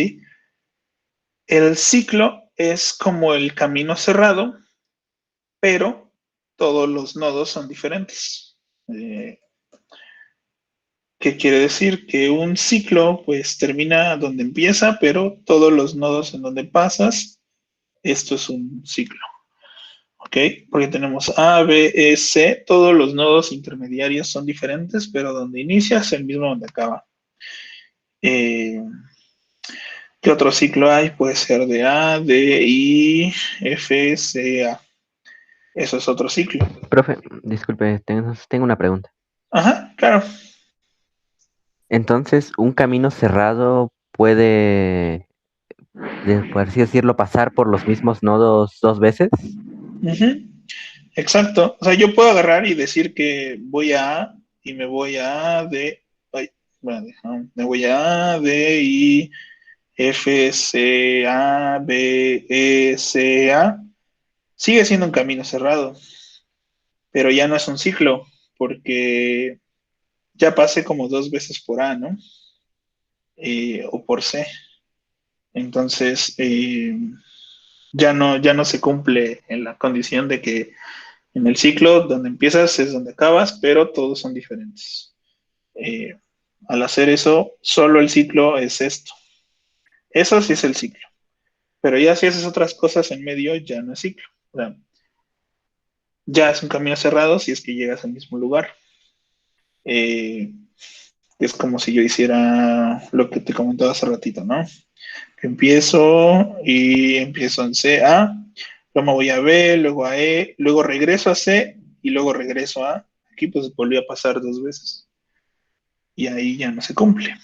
El ciclo es como el camino cerrado, pero todos los nodos son diferentes. ¿Qué quiere decir? Que un ciclo pues termina donde empieza, pero todos los nodos en donde pasas, esto es un ciclo. ¿Ok? Porque tenemos A, B, E, C, todos los nodos intermediarios son diferentes, pero donde inicia es el mismo donde acaba. ¿Qué otro ciclo hay? Puede ser de A, D, I, F, C, A. Eso es otro ciclo. Profe, disculpe, tengo una pregunta. Ajá, claro. Entonces, ¿un camino cerrado puede, por así decirlo, pasar por los mismos nodos dos veces? Ujú, exacto. O sea, yo puedo agarrar y decir que voy a A y me voy a A de... Ay, bueno, no, me voy a A, D, I, F, C, A, B, E, C, A. Sigue siendo un camino cerrado, pero ya no es un ciclo, porque ya pasé como dos veces por A, ¿no? O por C. Entonces, ya no se cumple en la condición de que en el ciclo donde empiezas es donde acabas, pero todos son diferentes. Eh, Al hacer eso, solo el ciclo es esto. Eso sí es el ciclo. Pero ya si haces otras cosas en medio, ya no es ciclo. O sea, ya es un camino cerrado si es que llegas al mismo lugar. Eh, es como si yo hiciera lo que te comentaba hace ratito, ¿no? Empiezo y empiezo en C, A, luego me voy a B, luego a E, luego regreso a C y luego regreso a. Aquí pues volvió a pasar dos veces y ahí ya no se cumple.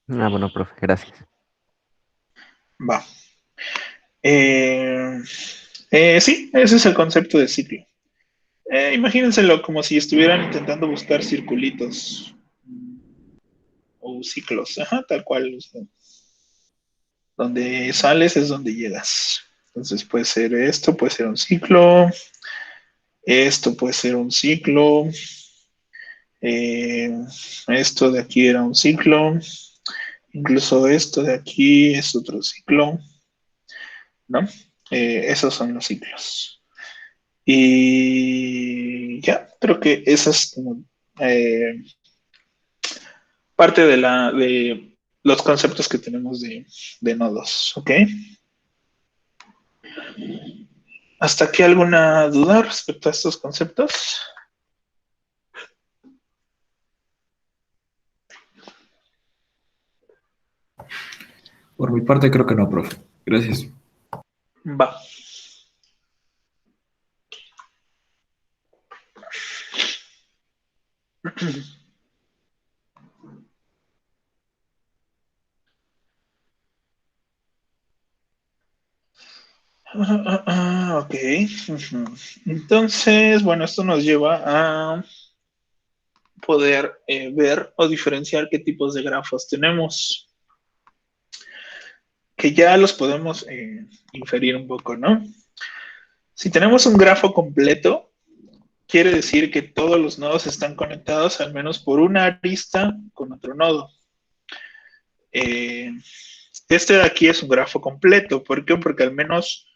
Ah, bueno, profe, gracias. Va. Eh, sí, ese es el concepto de ciclo. Imagínenselo como si estuvieran intentando buscar circulitos o ciclos, ajá, tal cual. O sea, donde sales es donde llegas. Entonces puede ser esto, puede ser un ciclo, esto puede ser un ciclo, eh, esto de aquí era un ciclo, incluso esto de aquí es otro ciclo, ¿no? Esos son los ciclos. Y ya, creo que esa es como eh, parte de los conceptos que tenemos de nodos, ¿ok? ¿Hasta aquí alguna duda respecto a estos conceptos? Por mi parte, creo que no, profe. Gracias. Va. Ok. Ujú. Entonces, bueno, esto nos lleva a poder ver o diferenciar qué tipos de grafos tenemos, que ya los podemos inferir un poco, ¿no? Si tenemos un grafo completo, quiere decir que todos los nodos están conectados al menos por una arista con otro nodo. Eh, este de aquí es un grafo completo. ¿Por qué? Porque al menos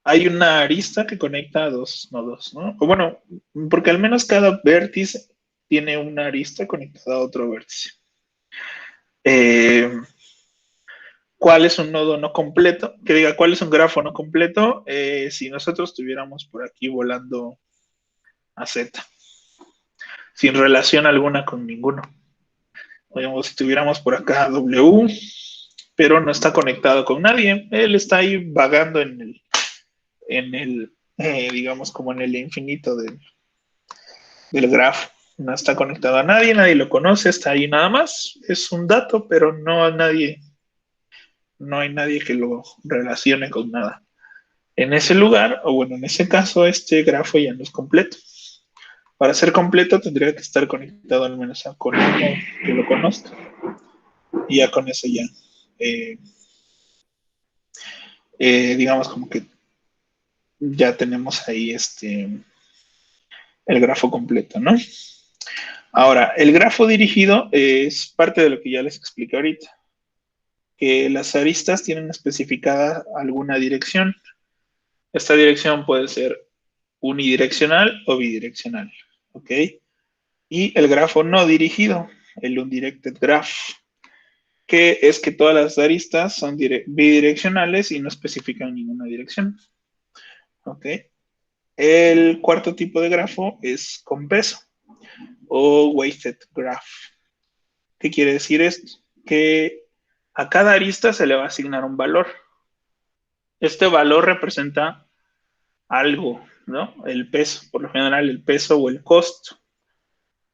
hay una arista que conecta a dos nodos, ¿no? O bueno, porque al menos cada vértice tiene una arista conectada a otro vértice. Eh, ¿Cuál es un nodo no completo? Que diga, ¿cuál es un grafo no completo? Si nosotros estuviéramos por aquí volando a Z, sin relación alguna con ninguno. Digamos, si estuviéramos por acá W, pero no está conectado con nadie. Él está ahí vagando digamos, como en el infinito del grafo. No está conectado a nadie, nadie lo conoce, está ahí nada más. Es un dato, pero no hay nadie que lo relacione con nada. En ese lugar, o bueno, en ese caso, este grafo ya no es completo. Para ser completo tendría que estar conectado al menos con uno que lo conozca. Y ya con eso ya, eh, digamos como que ya tenemos ahí el grafo completo, ¿no? Ahora, el grafo dirigido es parte de lo que ya les expliqué ahorita, que las aristas tienen especificada alguna dirección. Esta dirección puede ser unidireccional o bidireccional, ¿ok? Y el grafo no dirigido, el undirected graph, que es que todas las aristas son bidireccionales y no especifican ninguna dirección, ¿ok? El cuarto tipo de grafo es con peso o weighted graph. ¿Qué quiere decir esto? Que a cada arista se le va a asignar un valor. este valor representa algo, ¿no? El peso, por lo general el peso o el costo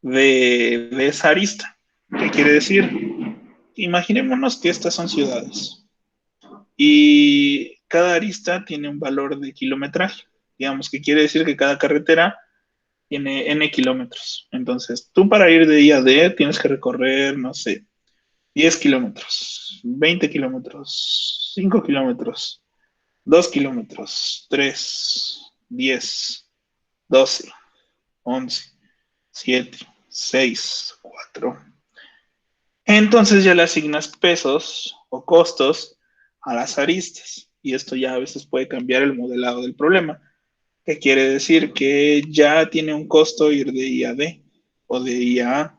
de esa arista. ¿Qué quiere decir? Imaginémonos que estas son ciudades y cada arista tiene un valor de kilometraje. Digamos que quiere decir que cada carretera tiene n kilómetros. Entonces, tú para ir de I a D tienes que recorrer, no sé, 10 kilómetros, 20 kilómetros, 5 kilómetros, 2 kilómetros, 3, 10, 12, 11, 7, 6, 4. Entonces ya le asignas pesos o costos a las aristas y esto ya a veces puede cambiar el modelado del problema. ¿Qué quiere decir? Que ya tiene un costo ir de I a D o de I a A.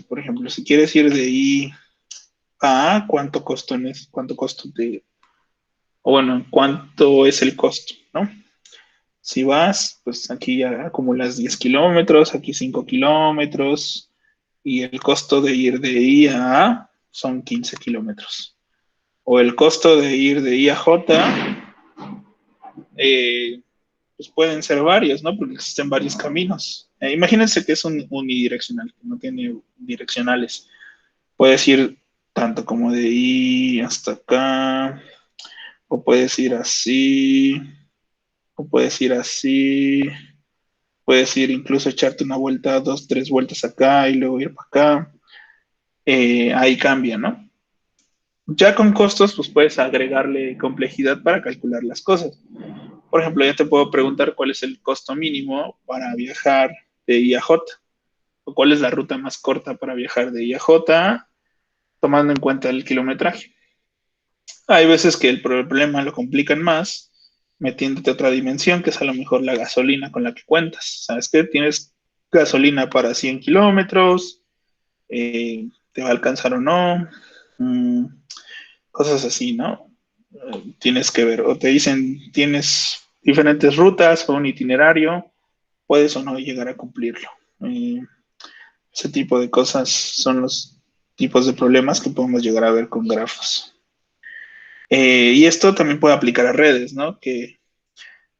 Por ejemplo, si quieres ir de I a A, ¿cuánto costo es? ¿Cuánto costo de, o bueno, cuánto es el costo, ¿no? Si vas, pues aquí ya acumulas 10 kilómetros, aquí 5 kilómetros, y el costo de ir de I a A son 15 kilómetros. O el costo de ir de I a J, pues pueden ser varios, ¿no? Porque existen varios caminos. Imagínense que es un unidireccional, que no tiene direccionales. Puedes ir tanto como de I hasta acá, o puedes ir así, o puedes ir así, puedes ir incluso echarte una vuelta, 2, 3 vueltas acá y luego ir para acá. Ahí cambia, ¿no? Ya con costos, pues puedes agregarle complejidad para calcular las cosas. Por ejemplo, ya te puedo preguntar cuál es el costo mínimo para viajar de I a J, o cuál es la ruta más corta para viajar de I a J, tomando en cuenta el kilometraje. Hay veces que el problema lo complican más metiéndote otra dimensión, que es a lo mejor la gasolina con la que cuentas. ¿Sabes qué? Tienes gasolina para 100 kilómetros, te va a alcanzar o no, cosas así, ¿no? Tienes que ver, o te dicen, tienes diferentes rutas o un itinerario, puedes o no llegar a cumplirlo. Ese tipo de cosas son los tipos de problemas que podemos llegar a ver con grafos. Y esto también puede aplicar a redes, ¿no? Que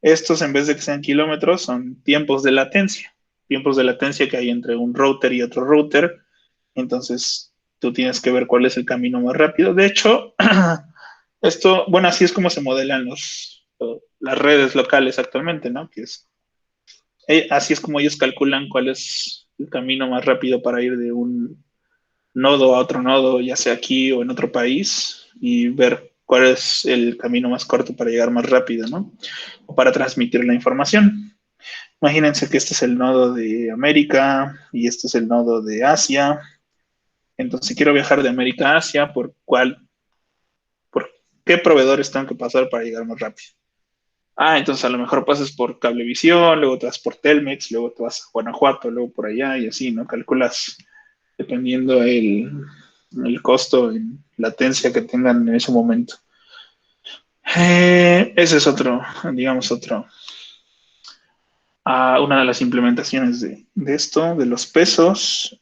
estos, en vez de que sean kilómetros, son tiempos de latencia que hay entre un router y otro router. Entonces, tú tienes que ver cuál es el camino más rápido. De hecho, esto, bueno, así es como se modelan las redes locales actualmente, ¿no? Así es como ellos calculan cuál es el camino más rápido para ir de un nodo a otro nodo, ya sea aquí o en otro país, y ver cuál es el camino más corto para llegar más rápido, ¿no? O para transmitir la información. Imagínense que este es el nodo de América y este es el nodo de Asia. Entonces, si quiero viajar de América a Asia, ¿por qué proveedores tengo que pasar para llegar más rápido? Entonces a lo mejor pasas por Cablevisión, luego te vas por Telmex, luego te vas a Guanajuato, luego por allá y así, ¿no? Calculas dependiendo el costo en latencia que tengan en ese momento. Ese es una de las implementaciones de esto, de los pesos.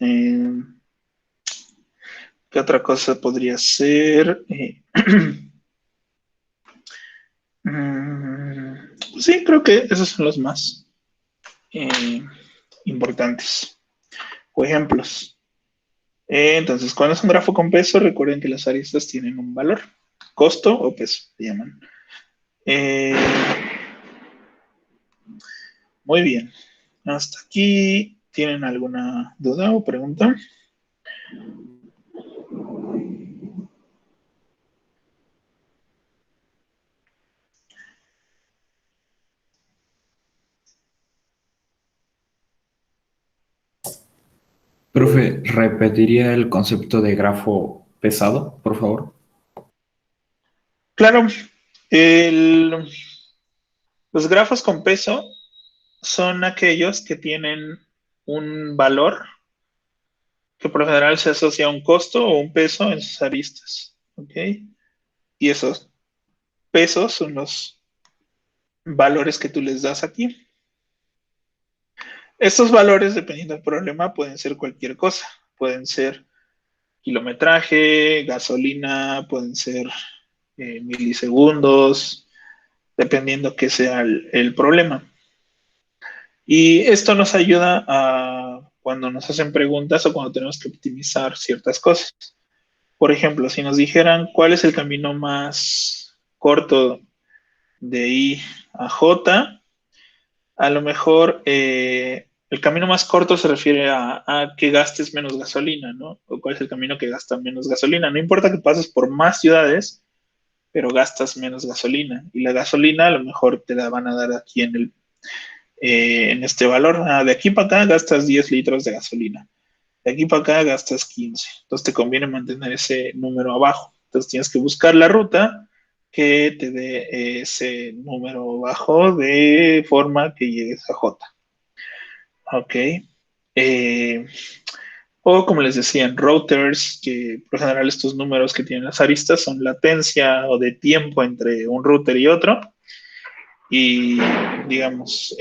¿Qué otra cosa podría ser? Sí, creo que esos son los más importantes. O ejemplos. Entonces, cuando es un grafo con peso, recuerden que las aristas tienen un valor, costo o peso, se llaman. Muy bien. Hasta aquí, ¿tienen alguna duda o pregunta? Profe, ¿repetiría el concepto de grafo pesado, por favor? Claro, los grafos con peso son aquellos que tienen un valor que por lo general se asocia a un costo o un peso en sus aristas. ¿Ok? Y esos pesos son los valores que tú les das aquí. Estos valores, dependiendo del problema, pueden ser cualquier cosa. Pueden ser kilometraje, gasolina, pueden ser milisegundos, dependiendo qué sea el problema. Y esto nos ayuda a cuando nos hacen preguntas o cuando tenemos que optimizar ciertas cosas. Por ejemplo, si nos dijeran cuál es el camino más corto de I a J, a lo mejor el camino más corto se refiere a que gastes menos gasolina, ¿no? O cuál es el camino que gasta menos gasolina. No importa que pases por más ciudades, pero gastas menos gasolina. Y la gasolina a lo mejor te la van a dar aquí en este valor. De aquí para acá gastas 10 litros de gasolina. De aquí para acá gastas 15. Entonces te conviene mantener ese número abajo. Entonces tienes que buscar la ruta que te dé ese número bajo de forma que llegues a J. Ok. O como les decía, en routers, que por lo general estos números que tienen las aristas son latencia o de tiempo entre un router y otro. Y digamos,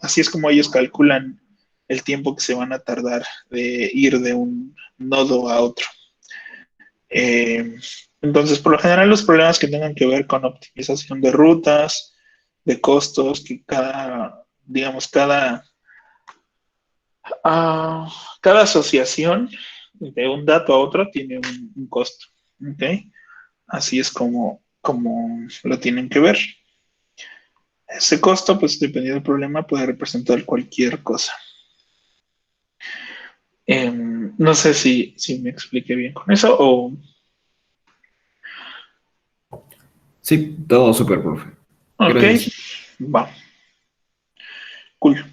así es como ellos calculan el tiempo que se van a tardar de ir de un nodo a otro. Entonces, por lo general, los problemas que tengan que ver con optimización de rutas, de costos, que cada asociación de un dato a otro tiene un costo. ¿Okay? Así es como lo tienen que ver. Ese costo, pues dependiendo del problema, puede representar cualquier cosa. No sé si me expliqué bien con eso o... Sí, todo súper, profe. Ok, Gracias. va. Cool.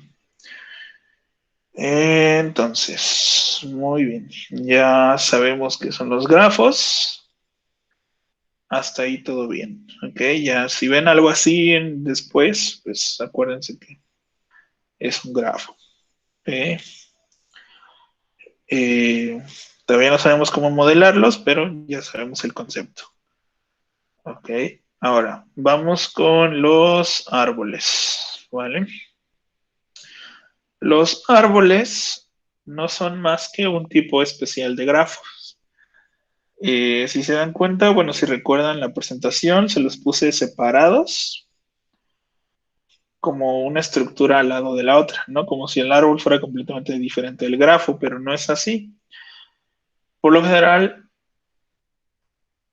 Entonces, muy bien. Ya sabemos qué son los grafos. Hasta ahí todo bien. Ok, ya si ven algo así después, pues acuérdense que es un grafo. Ok. Todavía no sabemos cómo modelarlos, pero ya sabemos el concepto. Ok, ahora vamos con los árboles. ¿Vale? Los árboles no son más que un tipo especial de grafos. Si se dan cuenta, bueno, si recuerdan la presentación, se los puse separados como una estructura al lado de la otra, ¿no? Como si el árbol fuera completamente diferente del grafo, pero no es así. Por lo general,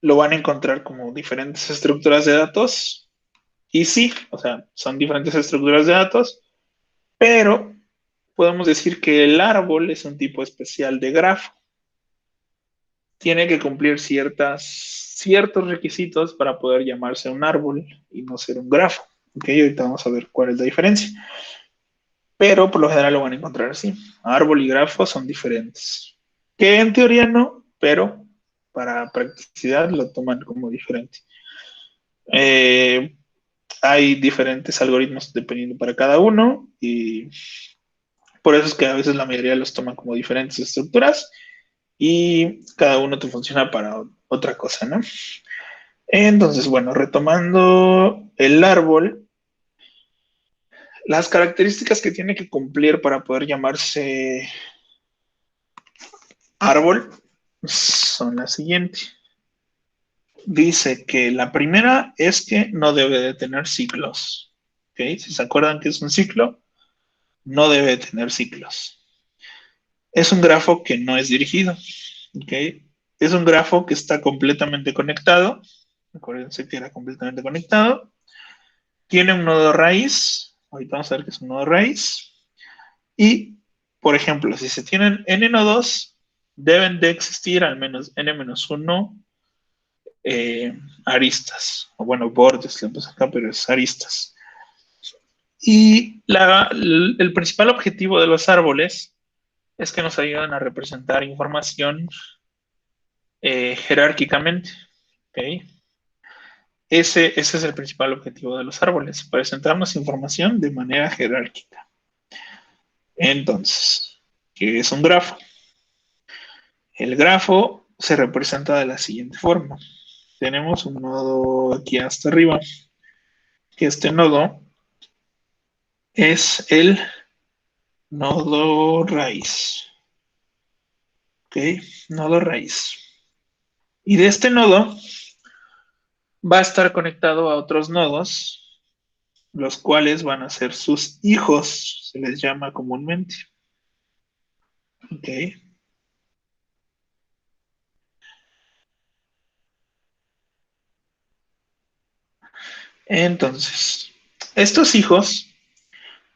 lo van a encontrar como diferentes estructuras de datos. Y sí, o sea, son diferentes estructuras de datos, pero podemos decir que el árbol es un tipo especial de grafo. Tiene que cumplir ciertos requisitos para poder llamarse un árbol y no ser un grafo. Ok, ahorita vamos a ver cuál es la diferencia. Pero por lo general lo van a encontrar así. Árbol y grafo son diferentes. Que en teoría no, pero para practicidad lo toman como diferente. Hay diferentes algoritmos dependiendo para cada uno y por eso es que a veces la mayoría los toman como diferentes estructuras y cada uno te funciona para otra cosa, ¿no? Entonces, bueno, retomando el árbol, las características que tiene que cumplir para poder llamarse árbol son las siguientes. Dice que la primera es que no debe de tener ciclos. ¿Okay? Si se acuerdan que es un ciclo, no debe de tener ciclos. Es un grafo que no es dirigido. ¿Okay? Es un grafo que está completamente conectado. Acuérdense que era completamente conectado. Tiene un nodo raíz. Ahorita vamos a ver qué es un nodo raíz. Y, por ejemplo, si se tienen n nodos, deben de existir al menos n-1 aristas. O bueno, bordes, le puse acá, pero es aristas. Y el principal objetivo de los árboles es que nos ayudan a representar información jerárquicamente. ¿Okay? Ese es el principal objetivo de los árboles, presentarnos información de manera jerárquica. Entonces, ¿qué es un grafo? El grafo se representa de la siguiente forma. Tenemos un nodo aquí hasta arriba, que este nodo es el nodo raíz. ¿Ok? Nodo raíz. Y de este nodo va a estar conectado a otros nodos, los cuales van a ser sus hijos, se les llama comúnmente. Ok. Entonces, estos hijos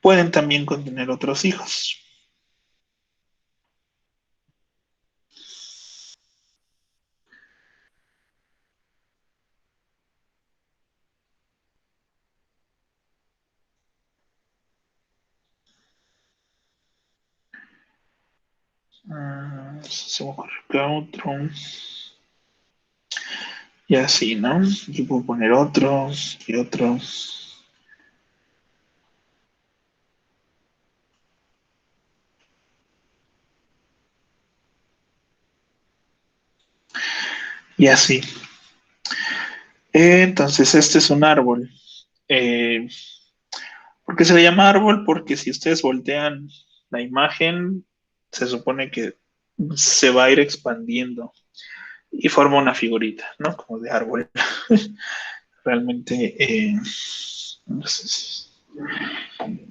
pueden también contener otros hijos. Se me ocurre acá otro. Y así, ¿no? Yo puedo poner otro y otro. Y así. Entonces, este es un árbol. ¿Por qué se le llama árbol? Porque si ustedes voltean la imagen, se supone que se va a ir expandiendo y forma una figurita, ¿no? Como de árbol. Realmente, no sé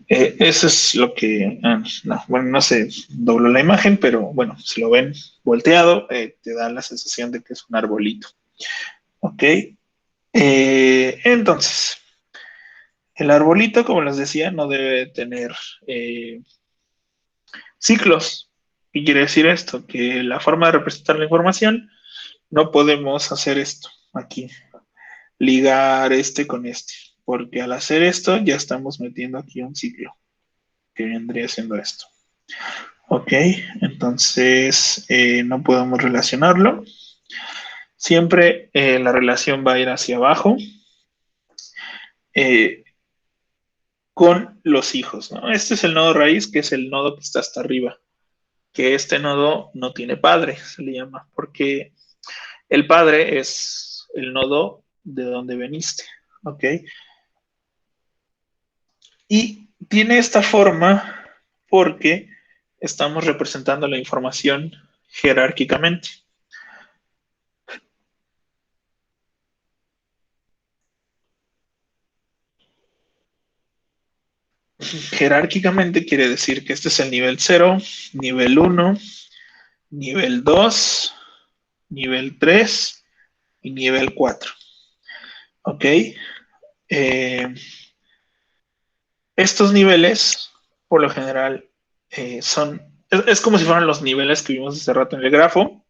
eso es lo que, no, bueno, no se dobló la imagen, pero bueno, si lo ven volteado, te da la sensación de que es un arbolito. Ok, entonces, el arbolito, como les decía, no debe tener ciclos. ¿Qué quiere decir esto? Que la forma de representar la información, no podemos hacer esto aquí, ligar este con este, porque al hacer esto ya estamos metiendo aquí un ciclo, que vendría siendo esto. Ok, entonces no podemos relacionarlo. Siempre la relación va a ir hacia abajo eh, con los hijos, ¿no? Este es el nodo raíz, que es el nodo que está hasta arriba, que este nodo no tiene padre, se le llama, porque el padre es el nodo de donde veniste, ¿ok? Y tiene esta forma porque estamos representando la información jerárquicamente. Jerárquicamente quiere decir que este es el nivel 0, nivel 1, nivel 2, nivel 3 y nivel 4. ¿Ok? Estos niveles, por lo general, es como si fueran los niveles que vimos hace rato en el grafo,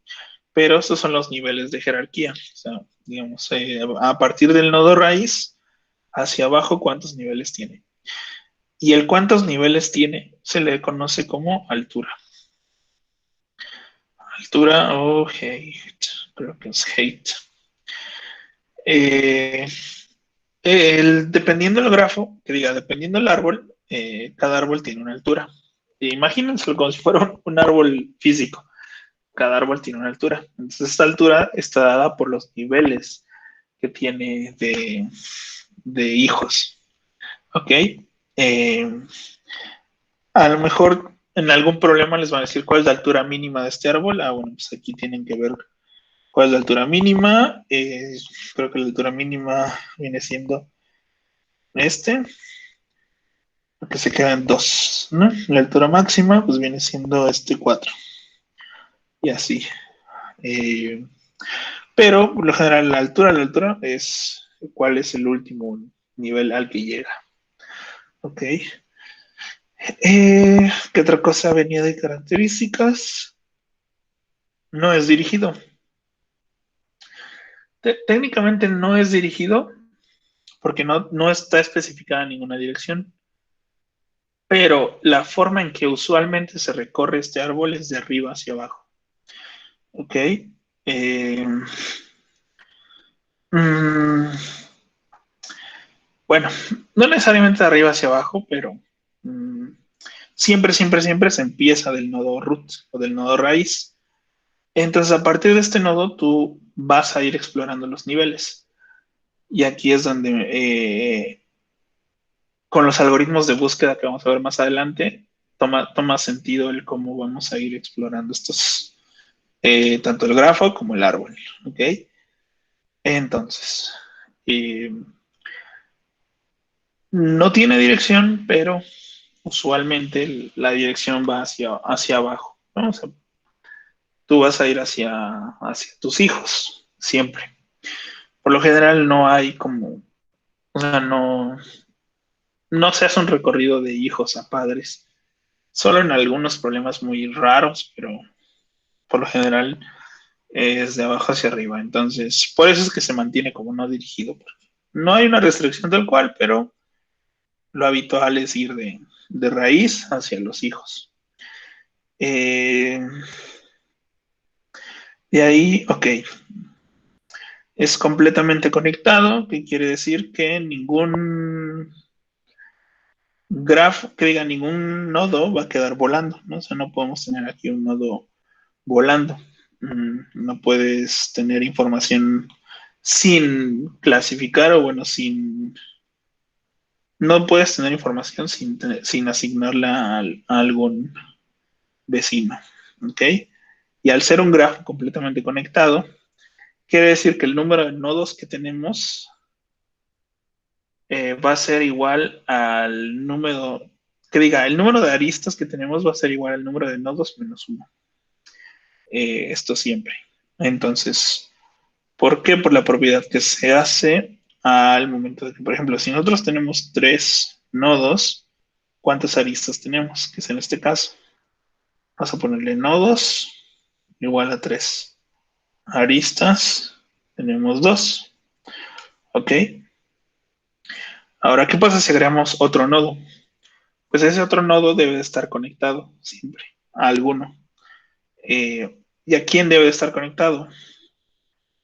pero estos son los niveles de jerarquía. O sea, digamos, a partir del nodo raíz, hacia abajo, ¿cuántos niveles tiene? Y el cuántos niveles tiene se le conoce como altura. Altura o height, creo que es height. Eh, dependiendo del grafo, que diga, dependiendo del árbol, cada árbol tiene una altura. Imagínense como si fuera un árbol físico. Cada árbol tiene una altura. Entonces, esta altura está dada por los niveles que tiene de hijos. ¿Ok? A lo mejor en algún problema les van a decir cuál es la altura mínima de este árbol. Bueno, pues aquí tienen que ver cuál es la altura mínima. Creo que la altura mínima viene siendo porque se quedan 2, ¿no? La altura máxima, pues viene siendo 4. Y así. Eh, pero, por lo general, la altura es cuál es el último nivel al que llega. Ok. ¿Qué otra cosa venía de características? No es dirigido. Técnicamente no es dirigido porque no está especificada en ninguna dirección. Pero la forma en que usualmente se recorre este árbol es de arriba hacia abajo. ¿Ok? Eh, mm, bueno, no necesariamente de arriba hacia abajo, pero siempre se empieza del nodo root o del nodo raíz. Entonces, a partir de este nodo, tú vas a ir explorando los niveles. Y aquí es donde, con los algoritmos de búsqueda que vamos a ver más adelante, toma sentido el cómo vamos a ir explorando estos, tanto el grafo como el árbol. ¿Ok? Entonces, eh, no tiene dirección, pero usualmente la dirección va hacia abajo, ¿no? O sea, tú vas a ir hacia tus hijos, siempre. Por lo general no hay como, o sea, no se hace un recorrido de hijos a padres, solo en algunos problemas muy raros, pero por lo general es de abajo hacia arriba. Entonces, por eso es que se mantiene como no dirigido. No hay una restricción tal cual, pero lo habitual es ir de raíz hacia los hijos. Eh, de ahí, ok, es completamente conectado, que quiere decir que ningún grafo, que diga ningún nodo va a quedar volando, ¿no? O sea, no podemos tener aquí un nodo volando. No puedes tener información sin clasificar o bueno, no puedes tener información sin asignarla a algún vecino, ¿ok? Y al ser un grafo completamente conectado, quiere decir que el número de nodos que tenemos va a ser igual al número, que diga, el número de aristas que tenemos va a ser igual al número de nodos menos uno. Esto siempre. Entonces, ¿por qué? Por la propiedad que se hace al momento de que, por ejemplo, si nosotros tenemos 3 nodos, ¿cuántas aristas tenemos? Que es en este caso. Vamos a ponerle nodos igual a 3. Aristas, tenemos 2. ¿Ok? Ahora, ¿qué pasa si agregamos otro nodo? Pues ese otro nodo debe de estar conectado siempre a alguno. ¿Y a quién debe de estar conectado?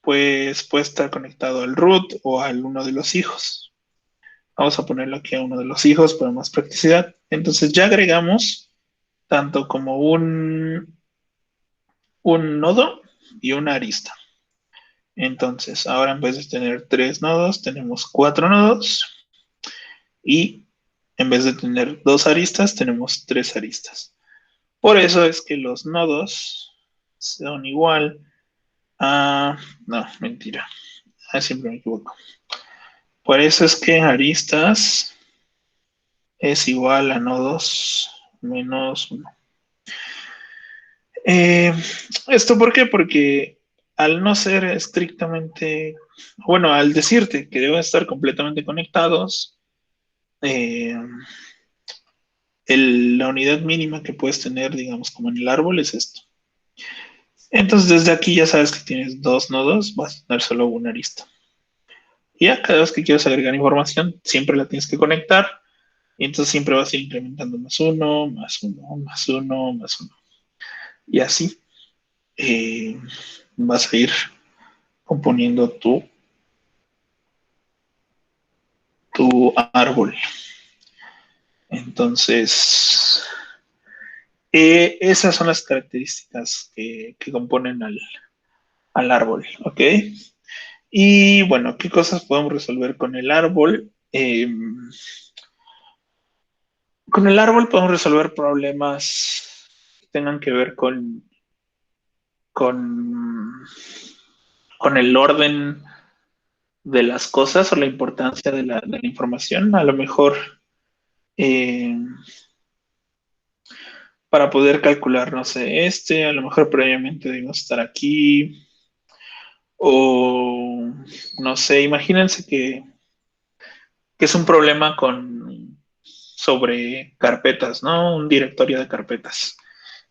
Pues puede estar conectado al root o a uno de los hijos. Vamos a ponerlo aquí a uno de los hijos para más practicidad. Entonces ya agregamos tanto como un nodo y una arista. Entonces ahora en vez de tener 3 nodos, tenemos 4 nodos y en vez de tener 2 aristas, tenemos 3 aristas. Por eso es que los nodos son igual a... No, mentira. Siempre me equivoco. Por eso es que aristas es igual a nodos menos 1. ¿Esto por qué? Porque al no ser estrictamente, bueno, al decirte que deben estar completamente conectados, la unidad mínima que puedes tener, digamos, como en el árbol es esto. Entonces, desde aquí ya sabes que tienes 2 nodos, vas a tener solo una arista. Y ya cada vez que quieres agregar información, siempre la tienes que conectar. Y entonces siempre vas a ir incrementando más 1, más 1, más 1, más 1. Y así vas a ir componiendo tu árbol. Entonces, esas son las características que componen al árbol, ¿ok? Y bueno, ¿qué cosas podemos resolver con el árbol? Con el árbol podemos resolver problemas que tengan que ver con el orden de las cosas o la importancia de la información. A lo mejor para poder calcular, no sé, a lo mejor previamente debemos estar aquí. O no sé, imagínense que es un problema sobre carpetas, ¿no? Un directorio de carpetas.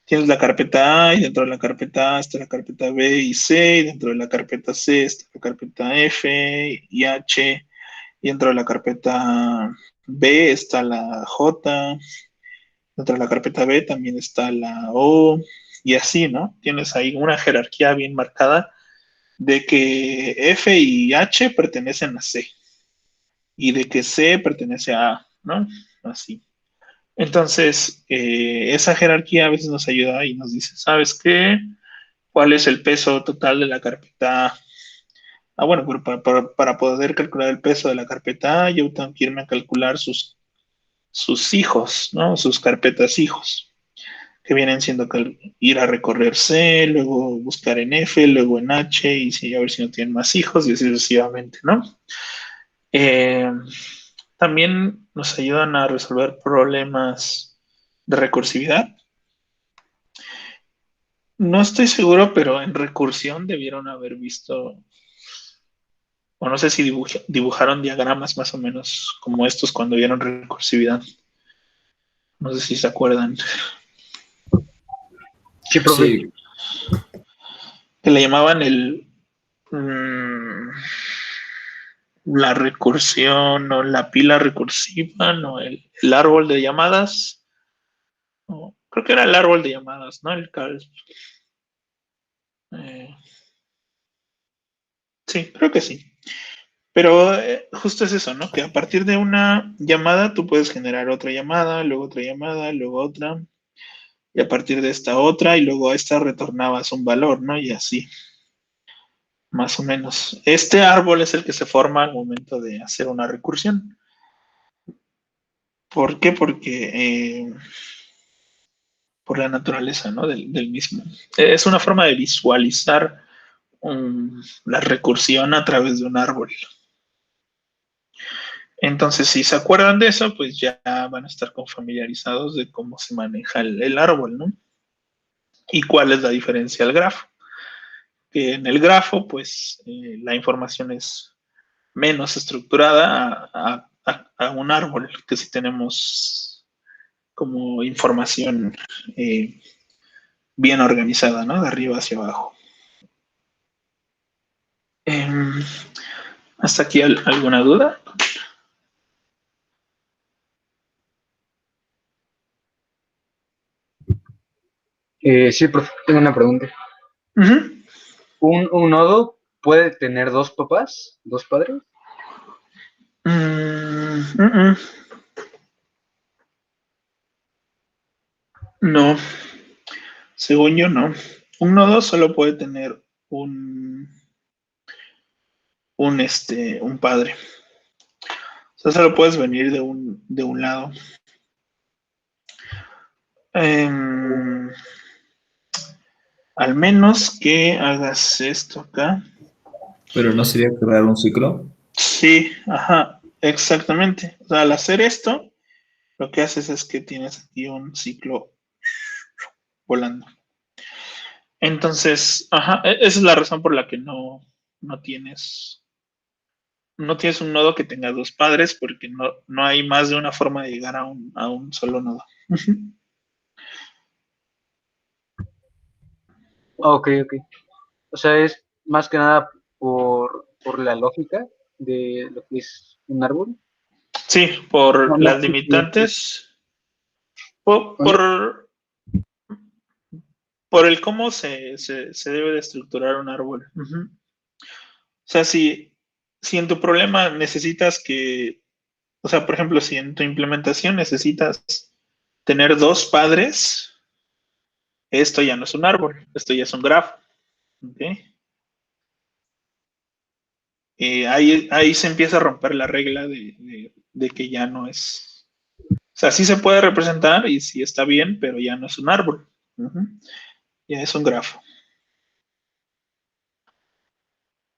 Tienes la carpeta A y dentro de la carpeta A está la carpeta B y C, y dentro de la carpeta C está la carpeta F y H, y dentro de la carpeta B está la J, dentro de la carpeta B también está la O, y así, ¿no? Tienes ahí una jerarquía bien marcada de que F y H pertenecen a C y de que C pertenece a A, ¿no? Así. Entonces, esa jerarquía a veces nos ayuda y nos dice, ¿sabes qué? ¿Cuál es el peso total de la carpeta A? Ah, bueno, pero para poder calcular el peso de la carpeta A, yo tengo que irme a calcular sus hijos, ¿no? Sus carpetas hijos, que vienen siendo ir a recorrer C, luego buscar en F, luego en H, y sí, a ver si no tienen más hijos, y así sucesivamente, ¿no? Eh, También nos ayudan a resolver problemas de recursividad. No estoy seguro, pero en recursión debieron haber visto, o no sé si dibujaron diagramas más o menos como estos cuando vieron recursividad. No sé si se acuerdan. Sí, profe. Sí, Que le llamaban la recursión o la pila recursiva, no, el árbol de llamadas. No, creo que era el árbol de llamadas, ¿no? Eh, sí, creo que sí. Pero justo es eso, ¿no? Que a partir de una llamada tú puedes generar otra llamada, luego otra, y a partir de esta otra, y luego a esta retornabas un valor, ¿no? Y así, más o menos. Este árbol es el que se forma al momento de hacer una recursión. ¿Por qué? Porque por la naturaleza, ¿no? Del mismo. Es una forma de visualizar la recursión a través de un árbol. Entonces, si se acuerdan de eso, pues ya van a estar familiarizados de cómo se maneja el árbol, ¿no? Y cuál es la diferencia al grafo. Que en el grafo, pues la información es menos estructurada a un árbol, que si tenemos como información bien organizada, ¿no? De arriba hacia abajo. ¿Hasta aquí alguna duda? Sí, profe, tengo una pregunta. Uh-huh. ¿Un nodo puede tener dos papás, dos padres? No, según yo no. Un nodo solo puede tener un padre. O sea, solo puedes venir de un lado. Al menos que hagas esto acá. pero no sería crear un ciclo. Sí, ajá, exactamente. O sea, al hacer esto, lo que haces es que tienes aquí un ciclo volando. Entonces, ajá, esa es la razón por la que no tienes, no tienes un nodo que tenga dos padres, porque no hay más de una forma de llegar a un solo nodo. Ok, ok. O sea, es más que nada por la lógica de lo que es un árbol. Sí, No, por no, las limitantes, por el cómo se debe de estructurar un árbol. Uh-huh. O sea, si en tu problema necesitas o sea, por ejemplo, si en tu implementación necesitas tener dos padres, esto ya no es un árbol, esto ya es un grafo. ¿Okay? Ahí se empieza a romper la regla de que ya no es. O sea, sí se puede representar y sí está bien, pero ya no es un árbol. Uh-huh. Ya es un grafo.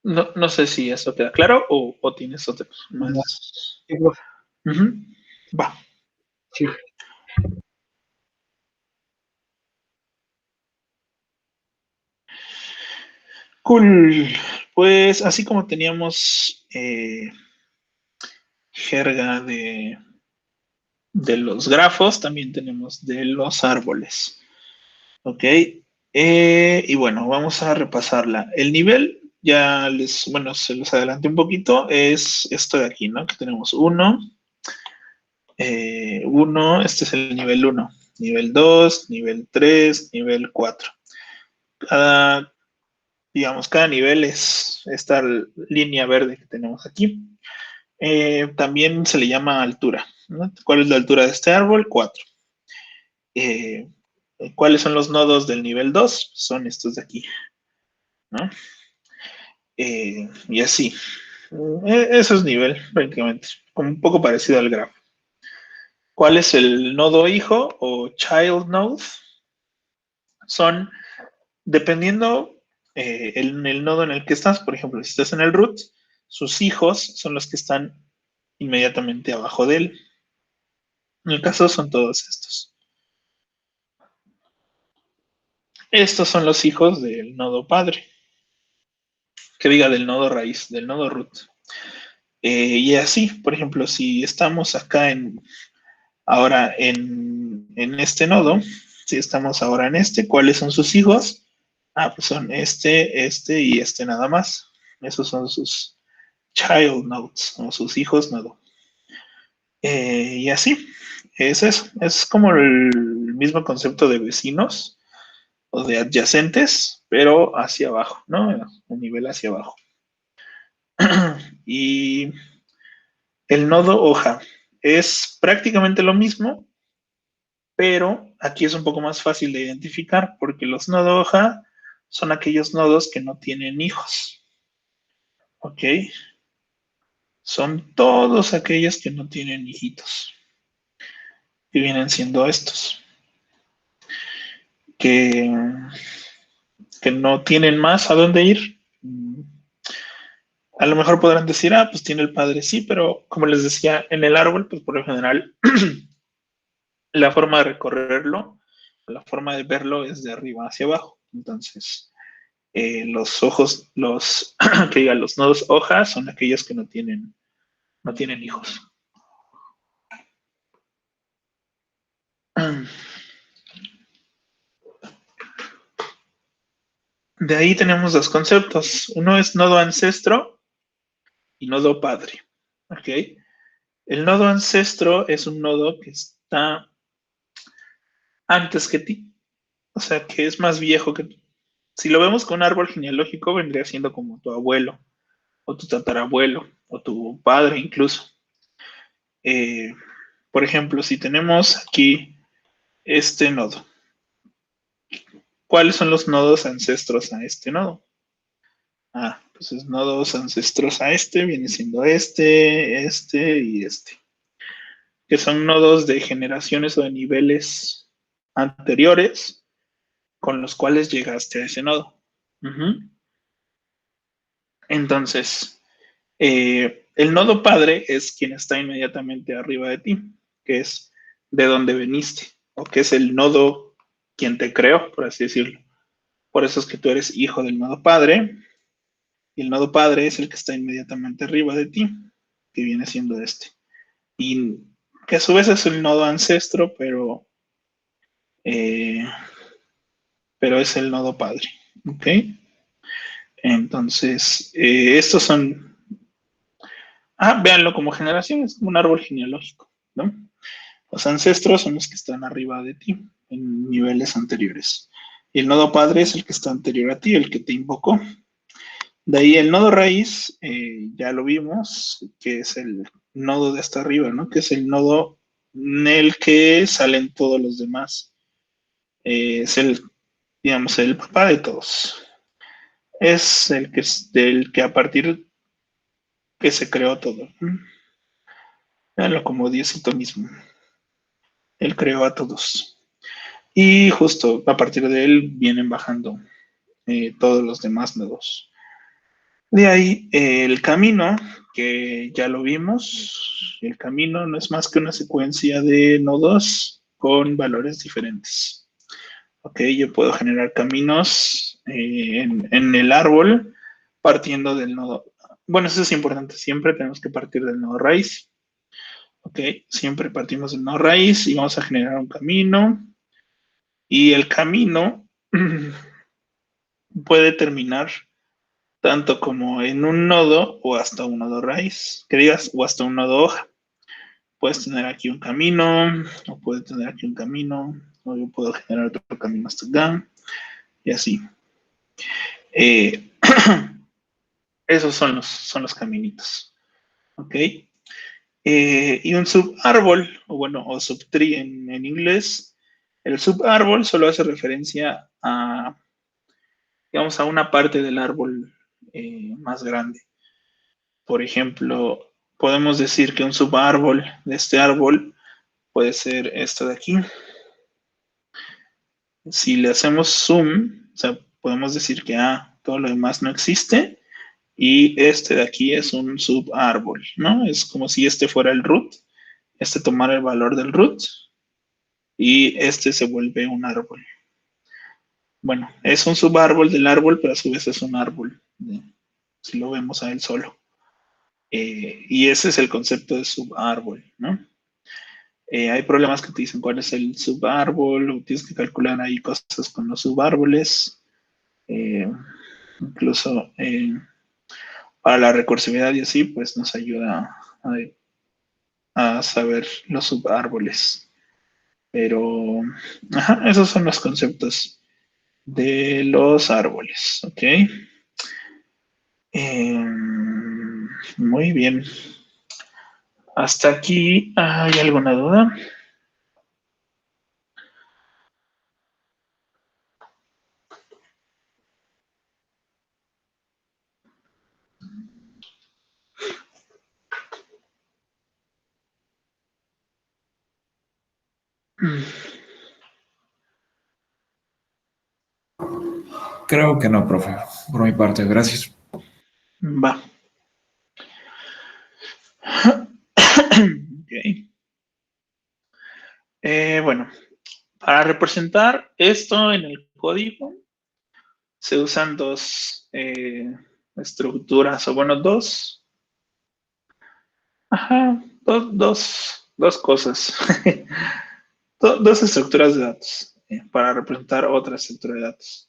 No sé si eso queda claro o tienes otros no. más. Sí, profe, Uh-huh. Va. sí. Cool. Pues así como teníamos jerga de los grafos, también tenemos de los árboles. ¿Ok? Y bueno, vamos a repasarla. El nivel, bueno, se los adelanté un poquito, es esto de aquí, ¿no? Que tenemos uno, este es el nivel 1, nivel 2, nivel 3, nivel 4. Cada nivel es esta línea verde que tenemos aquí. También se le llama altura, ¿no? ¿Cuál es la altura de este árbol? 4. Eh, ¿Cuáles son los nodos del nivel 2? Son estos de aquí, ¿no? Y así. Eso es nivel, prácticamente. Como un poco parecido al grafo. ¿Cuál es el nodo hijo o child node? Son, dependiendo el nodo en el que estás, por ejemplo, si estás en el root, sus hijos son los que están inmediatamente abajo de él. En el caso son todos estos. Estos son los hijos del nodo padre, que diga del nodo raíz, del nodo root. Y así, por ejemplo, si estamos acá ahora en este nodo, si estamos ahora en este, ¿cuáles son sus hijos? Pues son este y este nada más. Esos son sus child nodes, o sus hijos nodo. Y así, es eso. Es como el mismo concepto de vecinos o de adyacentes, pero hacia abajo, ¿no? A nivel hacia abajo. Y el nodo hoja es prácticamente lo mismo, pero aquí es un poco más fácil de identificar porque los nodos hoja son aquellos nodos que no tienen hijos. ¿Ok? Son todos aquellos que no tienen hijitos. Que vienen siendo estos. Que no tienen más a dónde ir. A lo mejor podrán decir, pues tiene el padre, sí, pero como les decía, en el árbol, pues por lo general, la forma de recorrerlo, la forma de verlo es de arriba hacia abajo. Entonces, los ojos, que digan, los nodos hojas son aquellos que no tienen hijos. De ahí tenemos dos conceptos. Uno es nodo ancestro y nodo padre. ¿Ok? El nodo ancestro es un nodo que está antes que ti. O sea, que es más viejo que tú. Si lo vemos con un árbol genealógico, vendría siendo como tu abuelo, o tu tatarabuelo, o tu padre incluso. Por ejemplo, si tenemos aquí este nodo, ¿cuáles son los nodos ancestros a este nodo? Pues es nodos ancestros a este, viene siendo este y este. Que son nodos de generaciones o de niveles anteriores con los cuales llegaste a ese nodo. Entonces, el nodo padre es quien está inmediatamente arriba de ti, que es de donde veniste, o que es el nodo quien te creó, por así decirlo. Por eso es que tú eres hijo del nodo padre, y el nodo padre es el que está inmediatamente arriba de ti, que viene siendo este. Y que a su vez es el nodo ancestro, pero es el nodo padre. ¿Ok? Entonces, estos son... véanlo como generación, es como un árbol genealógico, ¿no? Los ancestros son los que están arriba de ti, en niveles anteriores. Y el nodo padre es el que está anterior a ti, el que te invocó. De ahí el nodo raíz, ya lo vimos, que es el nodo de hasta arriba, ¿no? Que es el nodo en el que salen todos los demás. Es el, digamos, el papá de todos. Es el que es del que a partir que se creó todo. Véanlo como Diosito mismo. Él creó a todos. Y justo a partir de él vienen bajando todos los demás nodos. De ahí el camino, que ya lo vimos. El camino no es más que una secuencia de nodos con valores diferentes. Ok, yo puedo generar caminos en el árbol partiendo del nodo. Bueno, eso es importante. Siempre tenemos que partir del nodo raíz. Ok, siempre partimos del nodo raíz y vamos a generar un camino. Y el camino puede terminar tanto como en un nodo o hasta un nodo raíz, que digas, o hasta un nodo hoja. Puedes tener aquí un camino, o puedes tener aquí un camino, o yo puedo generar otro camino hasta acá, y así. Esos son los caminitos. ¿Ok? Y un subárbol, o subtree en inglés, el subárbol solo hace referencia a, digamos, a una parte del árbol más grande. Por ejemplo, podemos decir que un subárbol de este árbol puede ser esto de aquí. Si le hacemos zoom, o sea, podemos decir que todo lo demás no existe Y este de aquí es un subárbol, ¿no? Es como si este fuera el root, este tomara el valor del root y este se vuelve un árbol. Bueno, es un subárbol del árbol, pero a su vez es un árbol, ¿no? Si lo vemos a él solo. Y ese es el concepto de subárbol, ¿no? Hay problemas que te dicen cuál es el subárbol, o tienes que calcular ahí cosas con los subárboles. Incluso para la recursividad y así, pues nos ayuda a saber los subárboles. Pero, ajá, esos son los conceptos de los árboles, ¿ok? Muy bien. Hasta aquí, ¿hay alguna duda? Creo que no, profe. Por mi parte, gracias. Va. Ok. Bueno, para representar esto en el código se usan dos estructuras, o bueno, dos cosas, dos estructuras de datos para representar otra estructura de datos.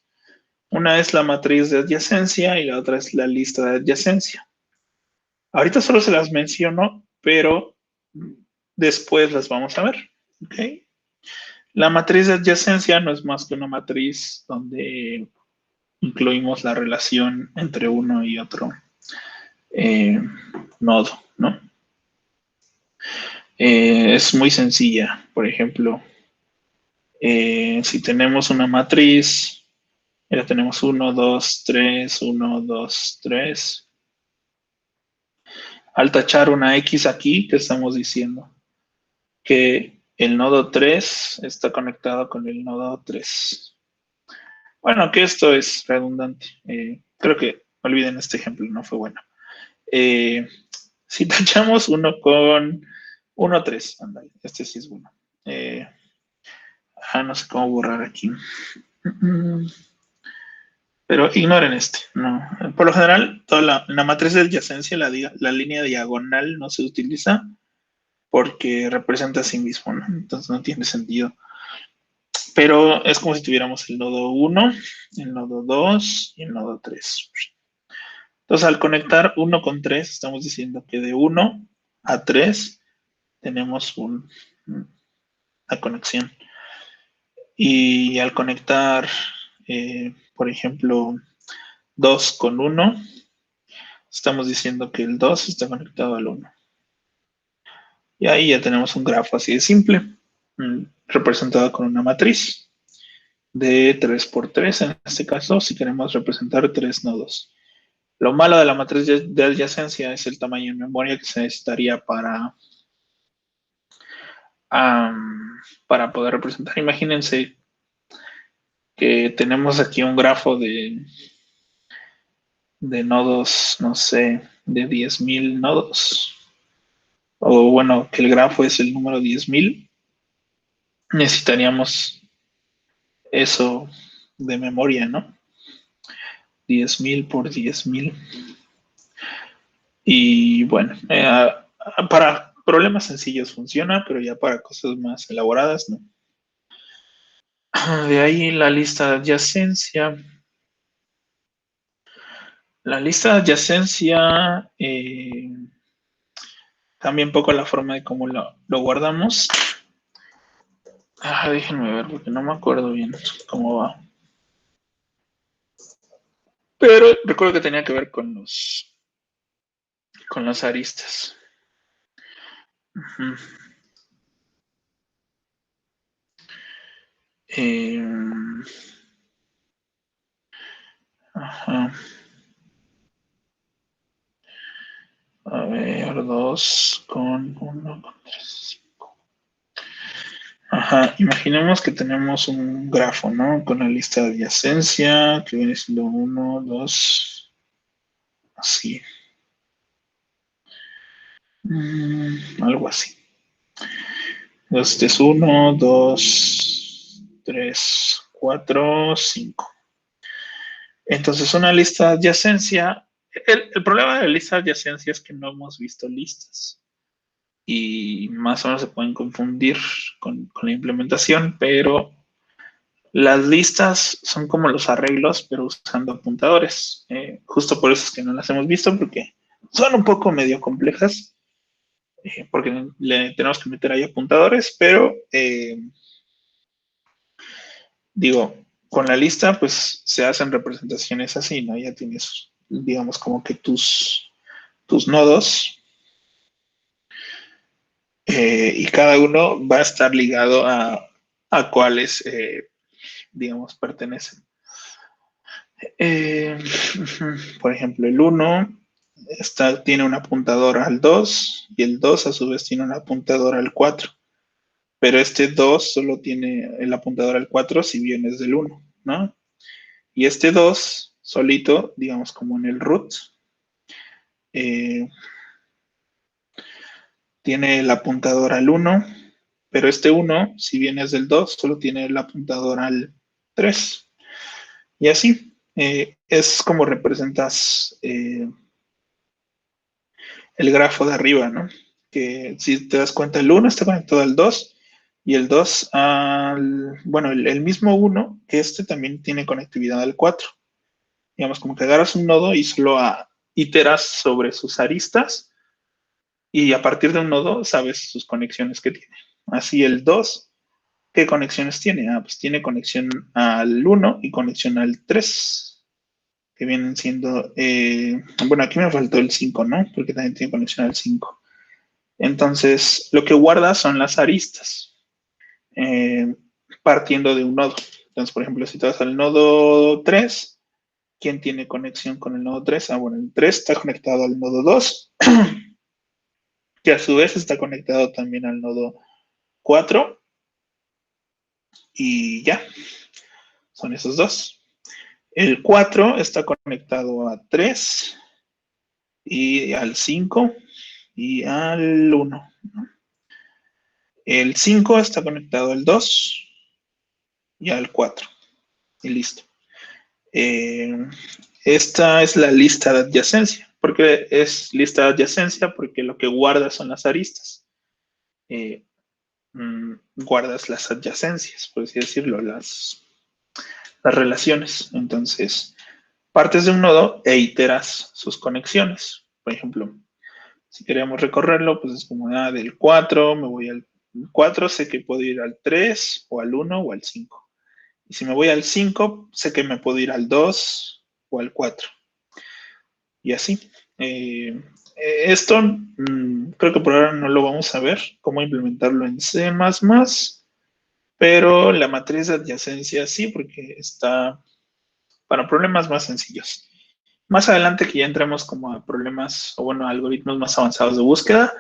Una es la matriz de adyacencia y la otra es la lista de adyacencia. Ahorita solo se las menciono, pero después las vamos a ver. ¿Okay? La matriz de adyacencia no es más que una matriz donde incluimos la relación entre uno y otro nodo, ¿no? Es muy sencilla. Por ejemplo, si tenemos una matriz, ya tenemos 1, 2, 3, 1, 2, 3. Al tachar una X aquí, ¿qué estamos diciendo? Que el nodo 3 está conectado con el nodo 3. Bueno, que esto es redundante. Creo que olviden este ejemplo, no fue bueno. Si tachamos 1 con 1, 3, ándale, este sí es bueno. No sé cómo borrar aquí. Pero ignoren este. No. Por lo general, toda la matriz de adyacencia, la línea diagonal no se utiliza porque representa a sí mismo, ¿no? Entonces no tiene sentido. Pero es como si tuviéramos el nodo 1, el nodo 2 y el nodo 3. Entonces, al conectar 1 con 3, estamos diciendo que de 1 a 3 tenemos una conexión. Y al conectar, por ejemplo, 2 con 1, estamos diciendo que el 2 está conectado al 1. Y ahí ya tenemos un grafo así de simple, representado con una matriz de 3 por 3, en este caso, si queremos representar 3 nodos. Lo malo de la matriz de adyacencia es el tamaño de memoria que se necesitaría para poder representar. Imagínense que tenemos aquí un grafo de nodos, no sé, de 10,000 nodos. O bueno, que el grafo es el número 10,000. Necesitaríamos eso de memoria, ¿no? 10,000 por 10,000. Y bueno, para problemas sencillos funciona, pero ya para cosas más elaboradas, ¿no? De ahí la lista de adyacencia. La lista de adyacencia cambia un poco la forma de cómo lo guardamos. Déjenme ver porque no me acuerdo bien cómo va. Pero recuerdo que tenía que ver con las aristas. Ajá. A ver, 2 con 1 con 3. Ajá, imaginemos que tenemos un grafo, ¿no? Con la lista de adyacencia, que viene siendo 1, 2. así. Algo así. Este es 1, 2, 3, 4, 5. Entonces, una lista de adyacencia. El problema de la lista de adyacencia es que no hemos visto listas. Y más o menos se pueden confundir con la implementación, pero las listas son como los arreglos, pero usando apuntadores. Justo por eso es que no las hemos visto, porque son un poco medio complejas, porque le tenemos que meter ahí apuntadores, pero digo, con la lista pues se hacen representaciones así, ¿no? Ya tienes, digamos, como que tus nodos, y cada uno va a estar ligado a cuáles, digamos, pertenecen. Por ejemplo, el 1 tiene un apuntador al 2 y el 2 a su vez tiene un apuntador al 4. Pero este 2 solo tiene el apuntador al 4 si bien es del 1, ¿no? Y este 2 solito, digamos como en el root, tiene el apuntador al 1, pero este 1, si bien es del 2, solo tiene el apuntador al 3. Y así, es como representas el grafo de arriba, ¿no? Que si te das cuenta, el 1 está conectado al 2 y el 2 al, bueno, el mismo 1, que este también tiene conectividad al 4. Digamos, como que agarras un nodo y solo iteras sobre sus aristas y a partir de un nodo sabes sus conexiones que tiene. Así el 2, ¿qué conexiones tiene? Pues tiene conexión al 1 y conexión al 3, que vienen siendo, bueno, aquí me faltó el 5, ¿no? Porque también tiene conexión al 5. Entonces, lo que guarda son las aristas, partiendo de un nodo. Entonces, por ejemplo, si te vas al nodo 3, ¿quién tiene conexión con el nodo 3? Bueno, el 3 está conectado al nodo 2, que a su vez está conectado también al nodo 4, y ya, son esos dos. El 4 está conectado a 3, y al 5, y al 1, ¿no? El 5 está conectado al 2 y al 4, y listo. Esta es la lista de adyacencia. ¿Por qué es lista de adyacencia? Porque lo que guarda son las aristas. Guardas las adyacencias, por así decirlo, las relaciones. Entonces, partes de un nodo e iteras sus conexiones. Por ejemplo, si queremos recorrerlo, pues es como del 4, me voy al 4, sé que puedo ir al 3, o al 1, o al 5. Y si me voy al 5, sé que me puedo ir al 2 o al 4. Y así. Esto creo que por ahora no lo vamos a ver, cómo implementarlo en C++, pero la matriz de adyacencia sí, porque está para problemas más sencillos. Más adelante que ya entremos como a problemas, o bueno, algoritmos más avanzados de búsqueda,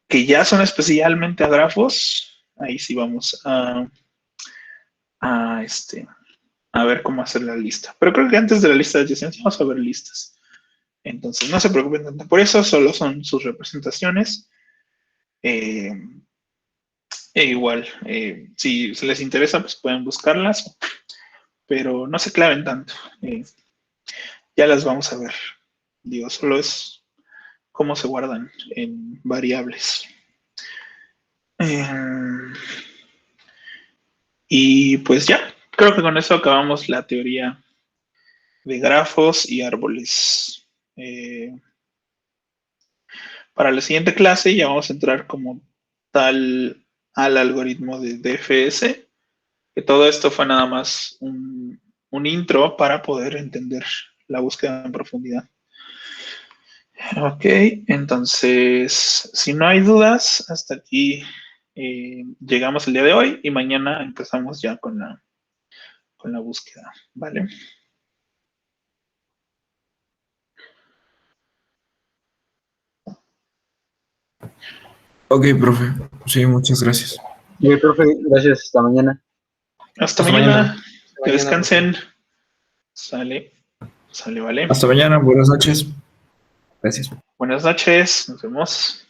que ya son especialmente a grafos, ahí sí vamos a ver cómo hacer la lista. Pero creo que antes de la lista de adyacencia vamos a ver listas. Entonces, no se preocupen tanto por eso, solo son sus representaciones. Igual, si se les interesa, pues pueden buscarlas, pero no se claven tanto. Ya las vamos a ver. Digo, solo es cómo se guardan en variables. Y pues ya, creo que con eso acabamos la teoría de grafos y árboles. Para la siguiente clase ya vamos a entrar como tal al algoritmo de DFS, que todo esto fue nada más un intro para poder entender la búsqueda en profundidad. Ok, entonces, si no hay dudas, hasta aquí llegamos el día de hoy y mañana empezamos ya con la búsqueda, ¿vale? Ok, profe. Sí, muchas gracias. Profe, gracias, hasta mañana. Hasta Hasta mañana. mañana. Que descansen. Sale. Sale, vale. Hasta mañana, buenas noches. Gracias. Buenas noches, nos vemos.